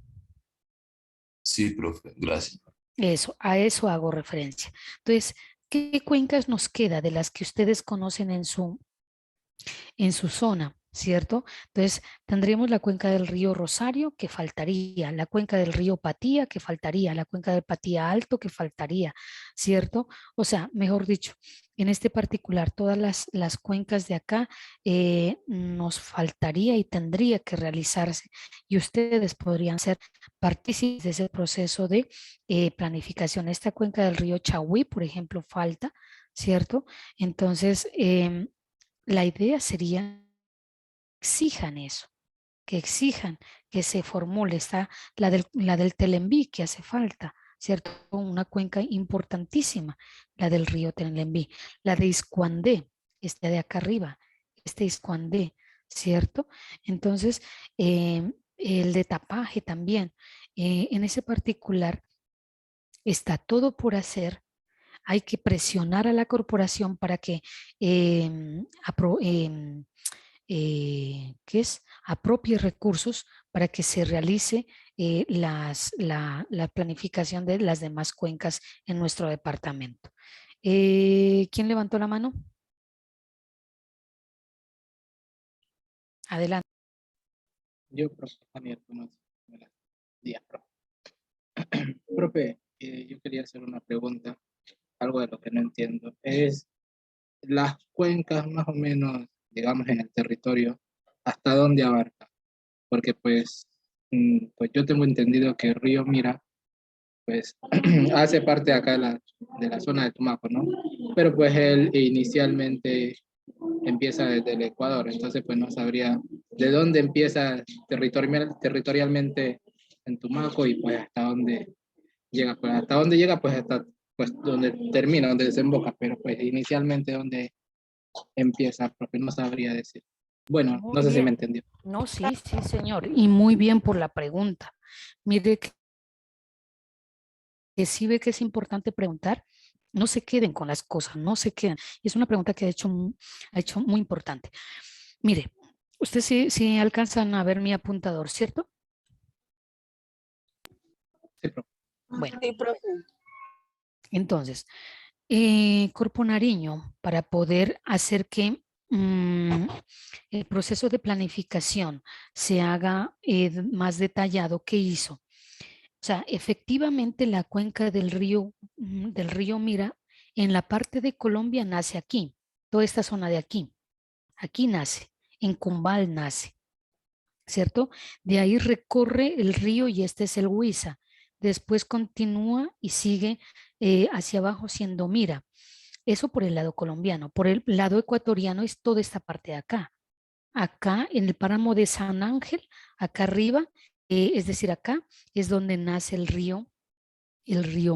Sí, profe, gracias. Eso, a eso hago referencia. Entonces, ¿qué cuencas nos queda de las que ustedes conocen en su zona? ¿Cierto? Entonces, tendríamos la cuenca del río Rosario, que faltaría, la cuenca del río Patía, que faltaría, la cuenca del Patía Alto, que faltaría, ¿cierto? O sea, mejor dicho, en este particular, todas las cuencas de acá nos faltaría y tendría que realizarse, y ustedes podrían ser partícipes de ese proceso de planificación. Esta cuenca del río Chahui, por ejemplo, falta, ¿cierto? Entonces, la idea sería exijan eso, que exijan que se formule. Está la del Telembí, que hace falta, ¿cierto? Una cuenca importantísima, la del río Telembí. La de Iscuandé, este de acá arriba, este Iscuandé, ¿cierto? Entonces, el de Tapaje también. En ese particular está todo por hacer. Hay que presionar a la corporación para que ¿qué es? Apropie recursos para que se realice la planificación de las demás cuencas en nuestro departamento. ¿Quién levantó la mano? Adelante. Yo, profe, Daniel, buenos días, profe. Profe, yo quería hacer una pregunta, algo de lo que no entiendo. Es las cuencas más o menos, digamos, en el territorio, ¿hasta dónde abarca? Porque pues, pues yo tengo entendido que el río Mira, pues hace parte acá de la zona de Tumaco, ¿no? Pero pues él inicialmente empieza desde el Ecuador, entonces pues no sabría de dónde empieza territorialmente en Tumaco y pues hasta dónde llega, pues hasta pues donde termina, donde desemboca, pero pues inicialmente donde empieza, porque no sabría decir. Bueno, Muy no sé si bien. me entendió. No, sí, sí, señor. Y muy bien por la pregunta. Mire que sí ve que es importante preguntar. No se queden con las cosas, no se queden. Es una pregunta que ha hecho muy importante. Mire, usted sí alcanzan a ver mi apuntador, ¿cierto? Sí, profe. Bueno, Sí, profe. entonces, Corpo Nariño, para poder hacer que el proceso de planificación se haga más detallado, ¿qué hizo? O sea, efectivamente la cuenca del río Mira, en la parte de Colombia nace aquí, toda esta zona de aquí nace, en Cumbal nace, ¿cierto? De ahí recorre el río y este es el Huiza. Después continúa y sigue hacia abajo siendo Mira. Eso por el lado colombiano. Por el lado ecuatoriano es toda esta parte de acá. Acá en el páramo de San Ángel, acá arriba, es decir, acá es donde nace el río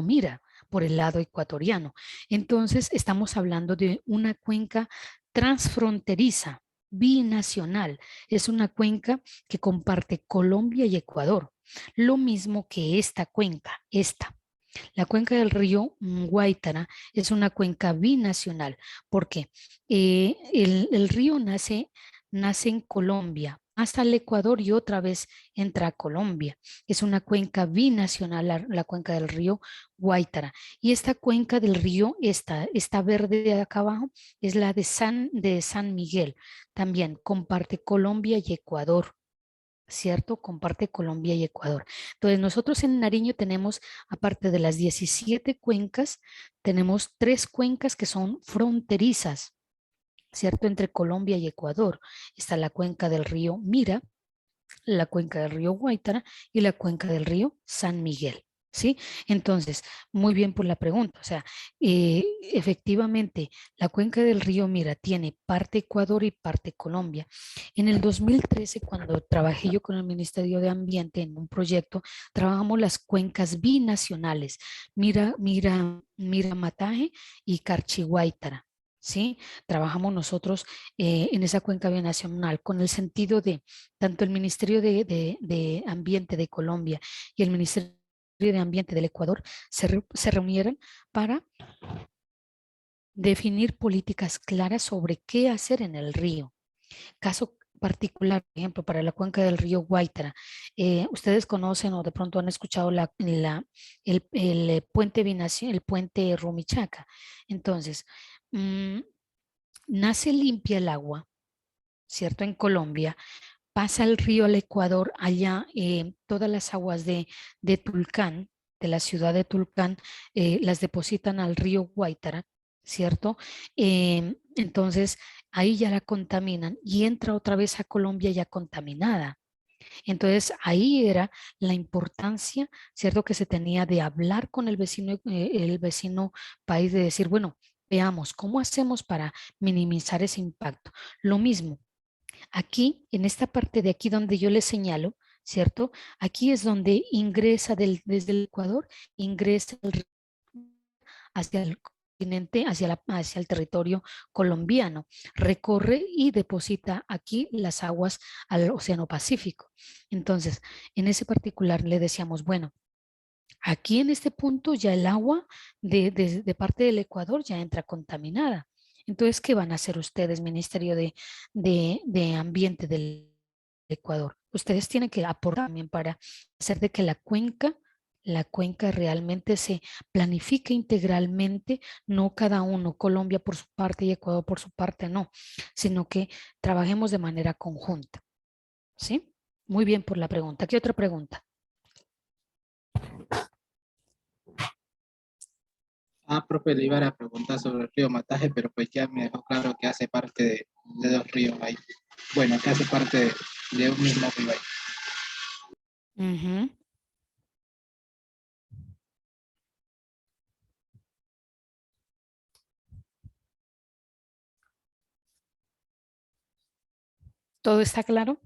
Mira, por el lado ecuatoriano. Entonces, estamos hablando de una cuenca transfronteriza, binacional. Es una cuenca que comparte Colombia y Ecuador. Lo mismo que esta cuenca, La cuenca del río Guaitara es una cuenca binacional porque el río nace en Colombia, hasta el Ecuador y otra vez entra a Colombia. Es una cuenca binacional, la cuenca del río Guaitara. Y esta cuenca del río, esta verde de acá abajo, es la de San Miguel. También comparte Colombia y Ecuador. ¿Cierto? Comparte Colombia y Ecuador. Entonces, nosotros en Nariño tenemos, aparte de las 17 cuencas, tenemos 3 cuencas que son fronterizas, ¿cierto? Entre Colombia y Ecuador. Está la cuenca del río Mira, la cuenca del río Guaitara y la cuenca del río San Miguel. ¿Sí? Entonces, muy bien por la pregunta. O sea, efectivamente, la cuenca del río Mira tiene parte Ecuador y parte Colombia. En el 2013, cuando trabajé yo con el Ministerio de Ambiente en un proyecto, trabajamos las cuencas binacionales, Mira Mataje y Carchi Guaitara. ¿sí? Trabajamos nosotros en esa cuenca binacional con el sentido de tanto el Ministerio de Ambiente de Colombia y el Ministerio de Ambiente del Ecuador se reunieran para definir políticas claras sobre qué hacer en el río. Caso particular, por ejemplo, para la cuenca del río Guaitara, ustedes conocen o de pronto han escuchado el puente binacional, el puente Rumichaca. Entonces, nace limpia el agua, ¿cierto? En Colombia, pasa el río al Ecuador, allá todas las aguas de Tulcán, de la ciudad de Tulcán, las depositan al río Guaitara, ¿cierto? Entonces, ahí ya la contaminan y entra otra vez a Colombia ya contaminada. Entonces, ahí era la importancia, ¿cierto? Que se tenía de hablar con el vecino país, de decir, bueno, veamos, ¿cómo hacemos para minimizar ese impacto? Lo mismo, aquí, en esta parte de aquí donde yo les señalo, ¿cierto? Aquí es donde ingresa desde el Ecuador, ingresa el río hacia el continente, hacia el territorio colombiano, recorre y deposita aquí las aguas al Océano Pacífico. Entonces, en ese particular le decíamos, bueno, aquí en este punto ya el agua de parte del Ecuador ya entra contaminada. Entonces, ¿qué van a hacer ustedes, Ministerio de Ambiente del Ecuador? Ustedes tienen que aportar también para hacer de que la cuenca realmente se planifique integralmente, no cada uno, Colombia por su parte y Ecuador por su parte, no, sino que trabajemos de manera conjunta. ¿Sí? Muy bien por la pregunta. ¿Qué otra pregunta? Profe, le iba a preguntar sobre el río Mataje, pero pues ya me dejó claro que hace parte de dos ríos ahí. Bueno, que hace parte de un mismo río ahí. Ujú. ¿Todo está claro?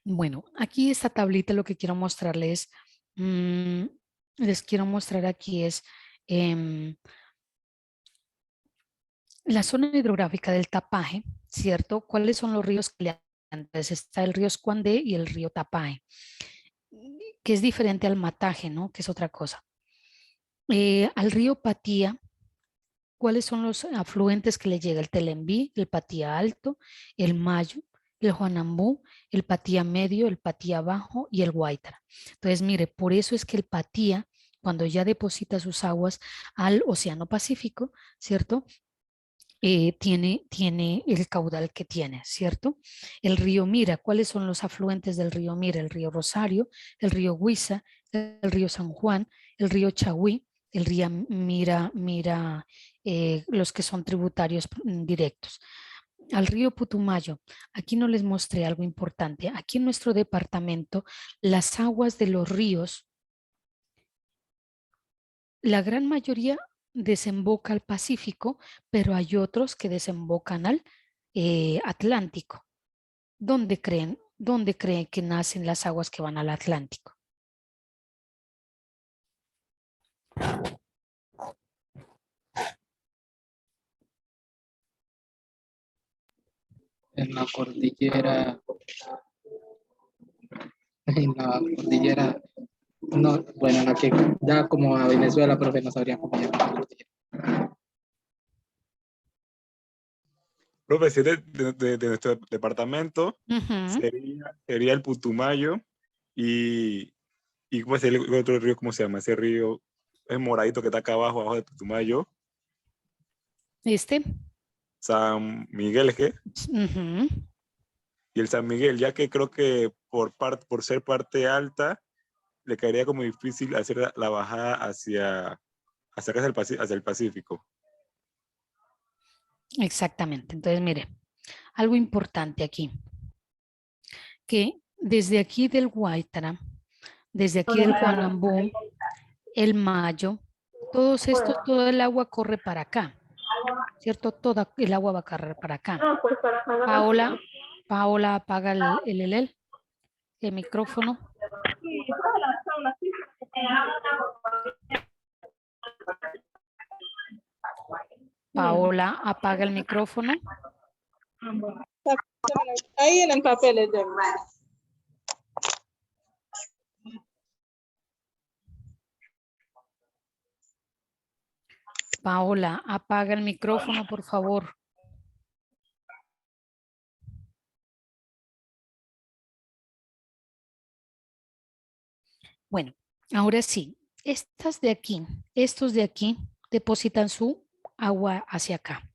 Bueno, aquí esta tablita lo que quiero mostrarles, les quiero mostrar aquí es la zona hidrográfica del Tapaje, ¿cierto? ¿Cuáles son los ríos que le antes? Está el río Escuandé y el río Tapaje, que es diferente al Mataje, ¿no? Que es otra cosa. Al río Patía, ¿cuáles son los afluentes que le llega? El Telembí, el Patía Alto, el Mayo, el Juanambú, el Patía Medio, el Patía Bajo y el Guaitara. Entonces, mire, por eso es que el Patía, cuando ya deposita sus aguas al Océano Pacífico, ¿cierto? Tiene el caudal que tiene, ¿cierto? El río Mira, ¿cuáles son los afluentes del río Mira? El río Rosario, el río Huiza, el río San Juan, el río Chagüí, el río Mira, los que son tributarios directos. Al río Putumayo, aquí no les mostré algo importante. Aquí en nuestro departamento, las aguas de los ríos, la gran mayoría desemboca al Pacífico, pero hay otros que desembocan al Atlántico. ¿Dónde creen que nacen las aguas que van al Atlántico? En la cordillera, en la cordillera, no, bueno, la que da como a Venezuela, profe, no sabría cómo llamar la cordillera. Profe, si es de nuestro departamento, Ujú. sería el Putumayo y ¿cómo es el otro río? ¿Cómo se llama? Ese río es moradito que está acá abajo, abajo de Putumayo. San Miguel, ¿qué? Ujú. Y el San Miguel, ya que creo que por ser parte alta, le caería como difícil hacer la bajada hacia el Pacífico. Exactamente. Entonces, mire, algo importante aquí, que desde aquí del Guaitara, desde aquí del Juanambú, el Mayo, todo el agua corre para acá. ¿cierto? Toda el agua va a correr para acá. No, pues para pagar. Paola, apaga el micrófono. Paola, apaga el micrófono. Ahí en el papel es de Paola, apaga el micrófono, por favor. Bueno, ahora sí, estos de aquí depositan su agua hacia acá.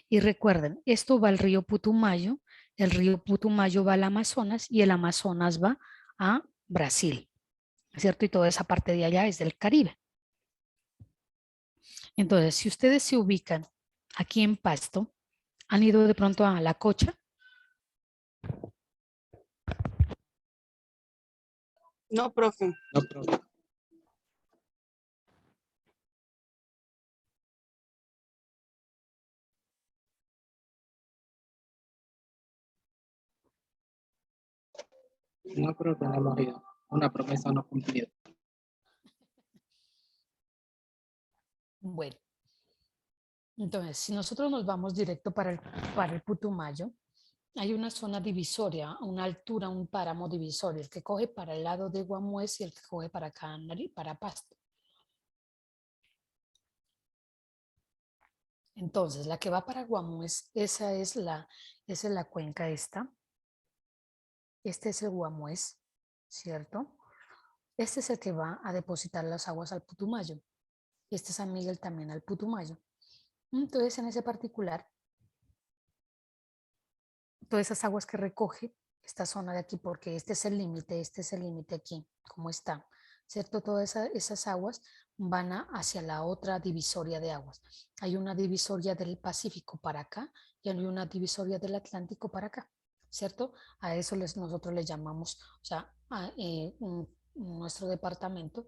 Y recuerden, esto va al río Putumayo, el río Putumayo va al Amazonas y el Amazonas va a Brasil, ¿cierto? Y toda esa parte de allá es del Caribe. Entonces, si ustedes se ubican aquí en Pasto, ¿han ido de pronto a La Cocha? No, profe. No, profe. No, profe, no hemos ido. Una promesa no cumplida. Bueno, entonces, si nosotros nos vamos directo para el Putumayo, hay una zona divisoria, una altura, un páramo divisorio, el que coge para el lado de Guamués y el que coge para acá, para Pasto. Entonces, la que va para Guamués, esa es la cuenca esta. Este es el Guamués, ¿cierto? Este es el que va a depositar las aguas al Putumayo. Este es San Miguel también al Putumayo. Entonces, en ese particular, todas esas aguas que recoge esta zona de aquí, porque este es el límite aquí, ¿cómo está? ¿Cierto? Todas esas aguas van hacia la otra divisoria de aguas. Hay una divisoria del Pacífico para acá y hay una divisoria del Atlántico para acá, ¿cierto? A eso nosotros le llamamos, o sea, nuestro departamento,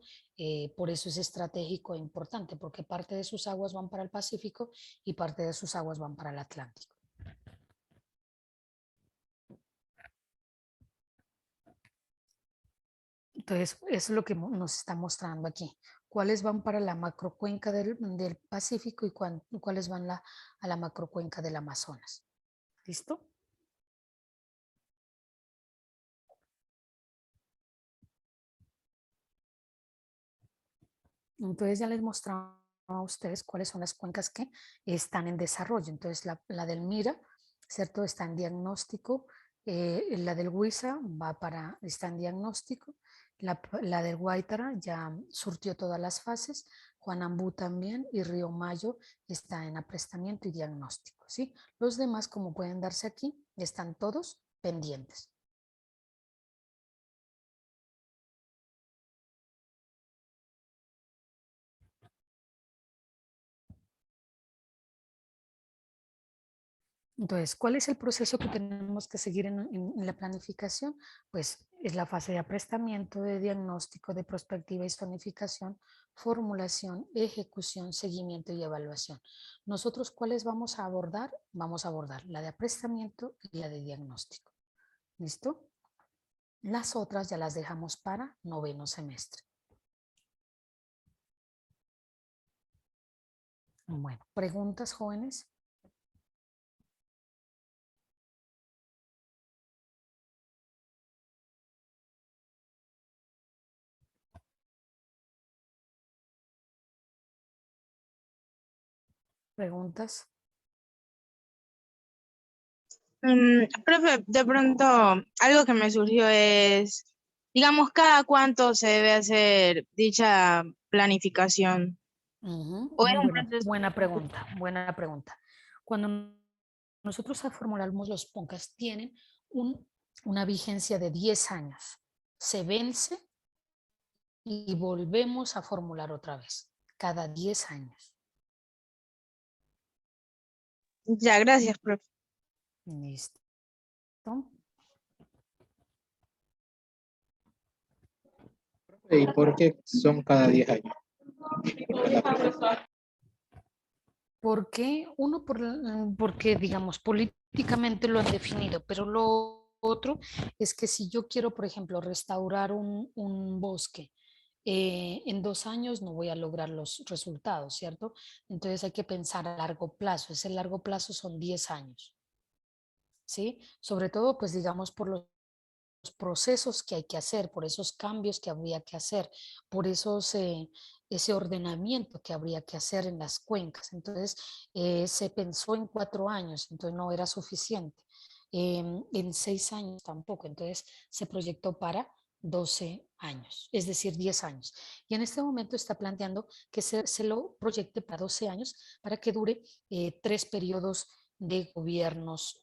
por eso es estratégico e importante, porque parte de sus aguas van para el Pacífico y parte de sus aguas van para el Atlántico. Entonces, eso es lo que nos está mostrando aquí. ¿Cuáles van para la macrocuenca del Pacífico y cuáles van a la macrocuenca del Amazonas? ¿Listo? Entonces ya les mostraba a ustedes cuáles son las cuencas que están en desarrollo. Entonces la del Mira, ¿cierto? Está en diagnóstico. La del Huiza está en diagnóstico. La del Guaitara ya surtió todas las fases. Juanambú también y Río Mayo está en aprestamiento y diagnóstico, ¿sí? Los demás, como pueden darse aquí, están todos pendientes. Entonces, ¿cuál es el proceso que tenemos que seguir en la planificación? Pues es la fase de aprestamiento, de diagnóstico, de prospectiva y zonificación, formulación, ejecución, seguimiento y evaluación. Nosotros, ¿cuáles vamos a abordar? Vamos a abordar la de aprestamiento y la de diagnóstico. ¿Listo? Las otras ya las dejamos para noveno semestre. Bueno, ¿preguntas, jóvenes? ¿Preguntas? Profe, de pronto algo que me surgió es, digamos, ¿cada cuánto se debe hacer dicha planificación? ¿O es un proceso? Buena pregunta. Cuando nosotros formulamos los PONCAS, tienen una vigencia de 10 años. Se vence y volvemos a formular otra vez, cada 10 años. Ya, gracias, profe. Listo. ¿Y por qué son cada 10 años? ¿Por qué? Uno, porque, digamos, políticamente lo han definido, pero lo otro es que si yo quiero, por ejemplo, restaurar un bosque, en 2 años no voy a lograr los resultados, ¿cierto? Entonces hay que pensar a largo plazo. Ese largo plazo son 10 años, ¿sí? Sobre todo, pues digamos, por los procesos que hay que hacer, por esos cambios que habría que hacer, por ese ordenamiento que habría que hacer en las cuencas. Entonces, se pensó en 4 años, entonces no era suficiente. En 6 años tampoco, entonces se proyectó para 12 años, es decir, 10 años. Y en este momento está planteando que se lo proyecte para 12 años para que dure 3 periodos de gobiernos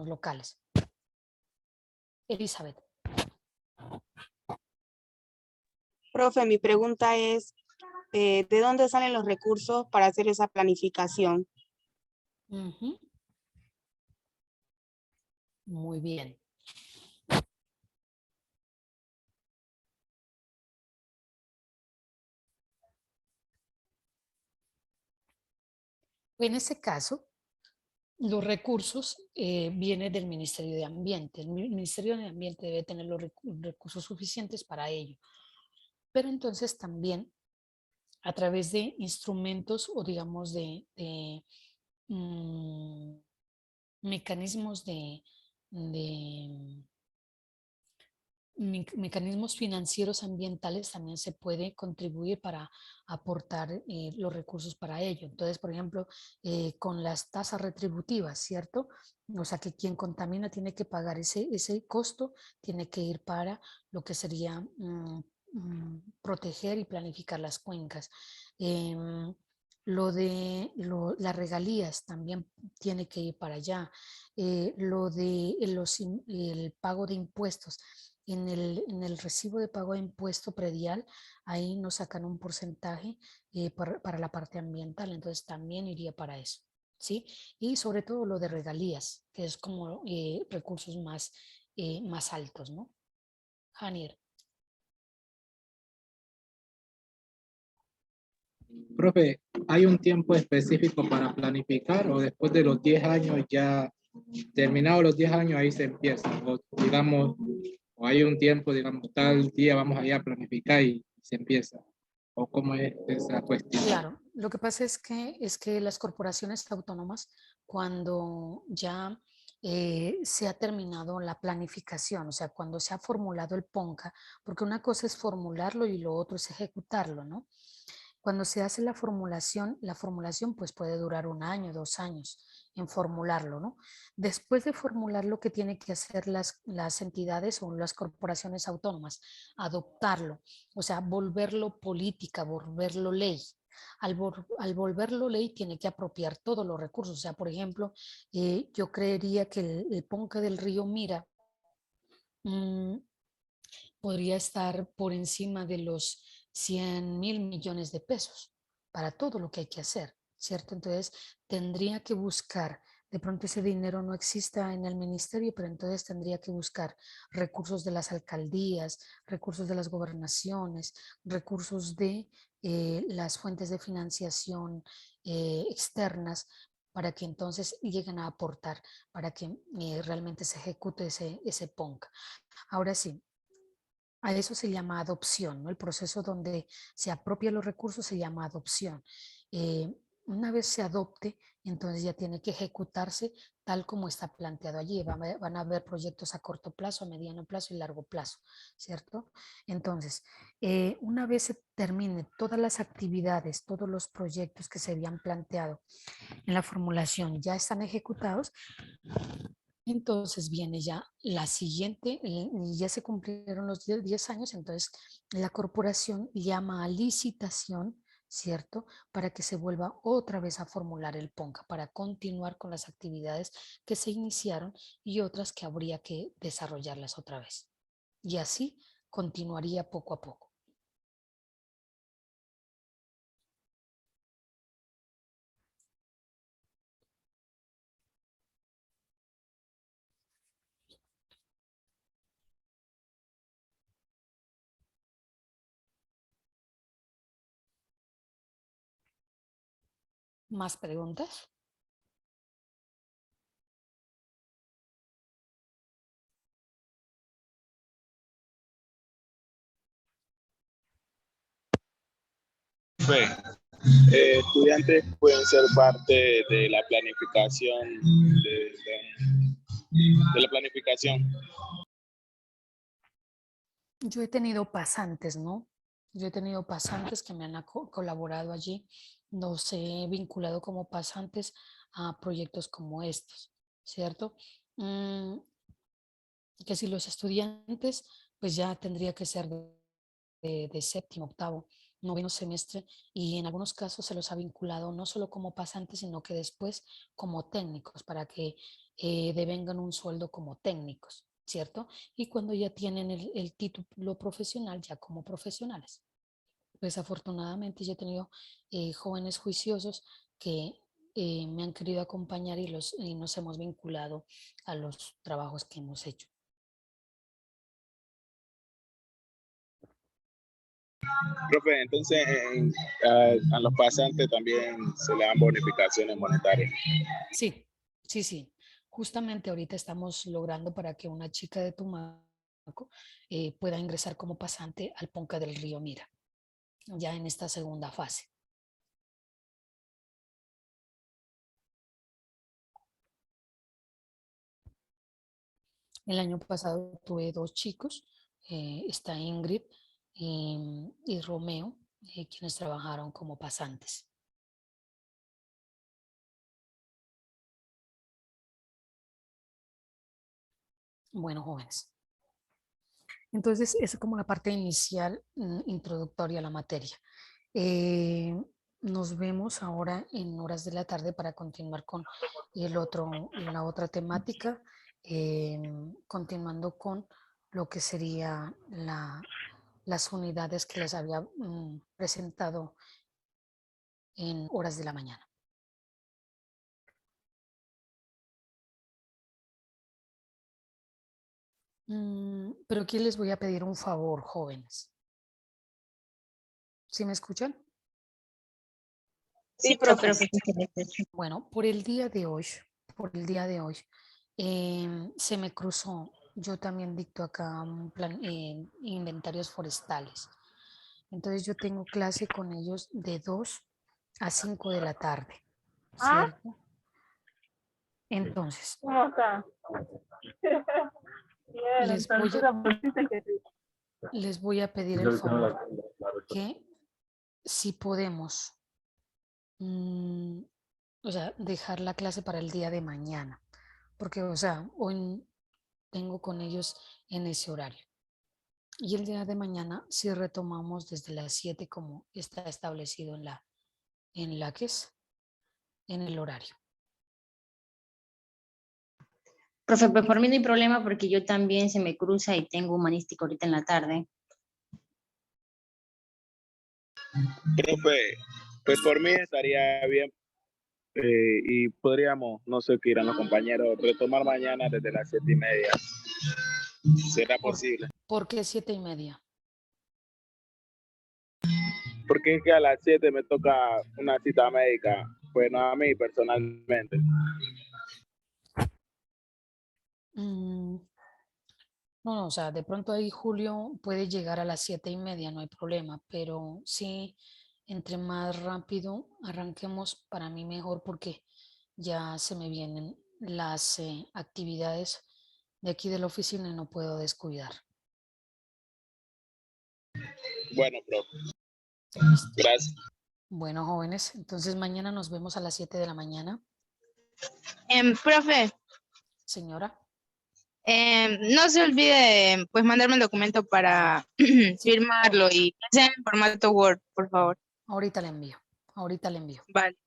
locales. Elizabeth. Profe, mi pregunta es, ¿de dónde salen los recursos para hacer esa planificación? Ujú. Muy bien. En ese caso, los recursos vienen del Ministerio de Ambiente. El Ministerio de Ambiente debe tener los recursos suficientes para ello. Pero entonces también a través de instrumentos o digamos de, mm, mecanismos de mecanismos financieros ambientales también se puede contribuir para aportar los recursos para ello. Entonces, por ejemplo, con las tasas retributivas, ¿cierto? O sea, que quien contamina tiene que pagar ese costo, tiene que ir para lo que sería proteger y planificar las cuencas. Las regalías también tiene que ir para allá. Lo de el pago de impuestos en el recibo de pago de impuesto predial, ahí nos sacan un porcentaje para la parte ambiental, entonces también iría para eso, ¿sí? Y sobre todo lo de regalías, que es como recursos más altos, ¿no? Janier. Profe, ¿hay un tiempo específico para planificar o después de los 10 años ya, terminados los 10 años, ahí se empieza? O digamos, o hay un tiempo, digamos, tal día vamos allá a planificar y se empieza. ¿O cómo es esa cuestión? Claro, lo que pasa es que las corporaciones autónomas, cuando ya se ha terminado la planificación, o sea, cuando se ha formulado el PONCA, porque una cosa es formularlo y lo otro es ejecutarlo, ¿no? Cuando se hace la formulación pues puede durar 1 año, 2 años en formularlo, ¿no? Después de formular lo que tienen que hacer las entidades o las corporaciones autónomas, adoptarlo, o sea, volverlo política, volverlo ley. Al volverlo ley tiene que apropiar todos los recursos. O sea, por ejemplo, yo creería que el Ponca del río Mira mm, podría estar por encima de los 100.000 millones de pesos para todo lo que hay que hacer, ¿cierto? Entonces, tendría que buscar, de pronto ese dinero no exista en el ministerio, pero entonces tendría que buscar recursos de las alcaldías, recursos de las gobernaciones, recursos de las fuentes de financiación externas para que entonces lleguen a aportar, para que realmente se ejecute ese PONC. Ahora sí, a eso se llama adopción, ¿no? El proceso donde se apropia los recursos se llama adopción. Eh, una vez se adopte, entonces ya tiene que ejecutarse tal como está planteado allí. Van a haber proyectos a corto plazo, a mediano plazo y largo plazo, ¿cierto? Entonces, una vez se termine todas las actividades, todos los proyectos que se habían planteado en la formulación ya están ejecutados, entonces viene ya la siguiente, ya se cumplieron los 10 años, entonces la corporación llama a licitación, ¿cierto? Para que se vuelva otra vez a formular el PONCA, para continuar con las actividades que se iniciaron y otras que habría que desarrollarlas otra vez. Y así continuaría poco a poco. ¿Más preguntas? Estudiantes pueden ser parte de la planificación de la planificación. Yo he tenido pasantes, ¿no? Yo he tenido pasantes que me han colaborado allí. Los he vinculado como pasantes a proyectos como estos, ¿cierto? Que si los estudiantes, pues ya tendría que ser de séptimo, octavo, noveno semestre, y en algunos casos se los ha vinculado no solo como pasantes, sino que después como técnicos, para que devengan un sueldo como técnicos, ¿cierto? Y cuando ya tienen el título profesional, ya como profesionales. Pues afortunadamente yo he tenido jóvenes juiciosos que me han querido acompañar y nos hemos vinculado a los trabajos que hemos hecho. Profe, entonces a los pasantes también se le dan bonificaciones monetarias. Sí, sí, sí. Justamente ahorita estamos logrando para que una chica de Tumaco pueda ingresar como pasante al Ponca del Río Mira, ya en esta segunda fase. El año pasado tuve 2 chicos, está Ingrid y Romeo, quienes trabajaron como pasantes. Bueno, jóvenes. Entonces, esa es como la parte inicial, introductoria a la materia. Nos vemos ahora en horas de la tarde para continuar con la otra temática, continuando con lo que sería las unidades que les había presentado en horas de la mañana. Pero aquí les voy a pedir un favor, jóvenes. ¿Sí me escuchan? Sí, profe. Bueno, por el día de hoy, se me cruzó. Yo también dicto acá un plan, inventarios forestales. Entonces yo tengo clase con ellos de 2 a 5 de la tarde, ¿cierto? Entonces, ¿Cómo está? Bien, les voy a pedir el favor que si podemos, o sea, dejar la clase para el día de mañana, porque, o sea, hoy tengo con ellos en ese horario. Y el día de mañana sí retomamos desde las 7 como está establecido en la que es, en el horario. Profe, pues por mí no hay problema porque yo también se me cruza y tengo humanístico ahorita en la tarde. Profe, pues por mí estaría bien y podríamos, no sé qué irán los compañeros, retomar mañana desde las 7:30. ¿Será posible? ¿Por qué 7:30? Porque es que a las 7 me toca una cita médica, pues no a mí personalmente. No, o sea, de pronto ahí Julio puede llegar a las 7:30, no hay problema, pero sí, entre más rápido arranquemos, para mí mejor, porque ya se me vienen las actividades de aquí de la oficina y no puedo descuidar. Bueno, profe. Listo. Gracias. Bueno, jóvenes, entonces mañana nos vemos a las 7 de la mañana. Profe, Señora. no se olvide pues mandarme el documento para firmarlo y que sea en formato Word, por favor. Ahorita le envío. Vale.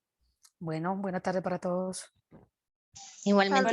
Bueno, buena tarde para todos. Igualmente.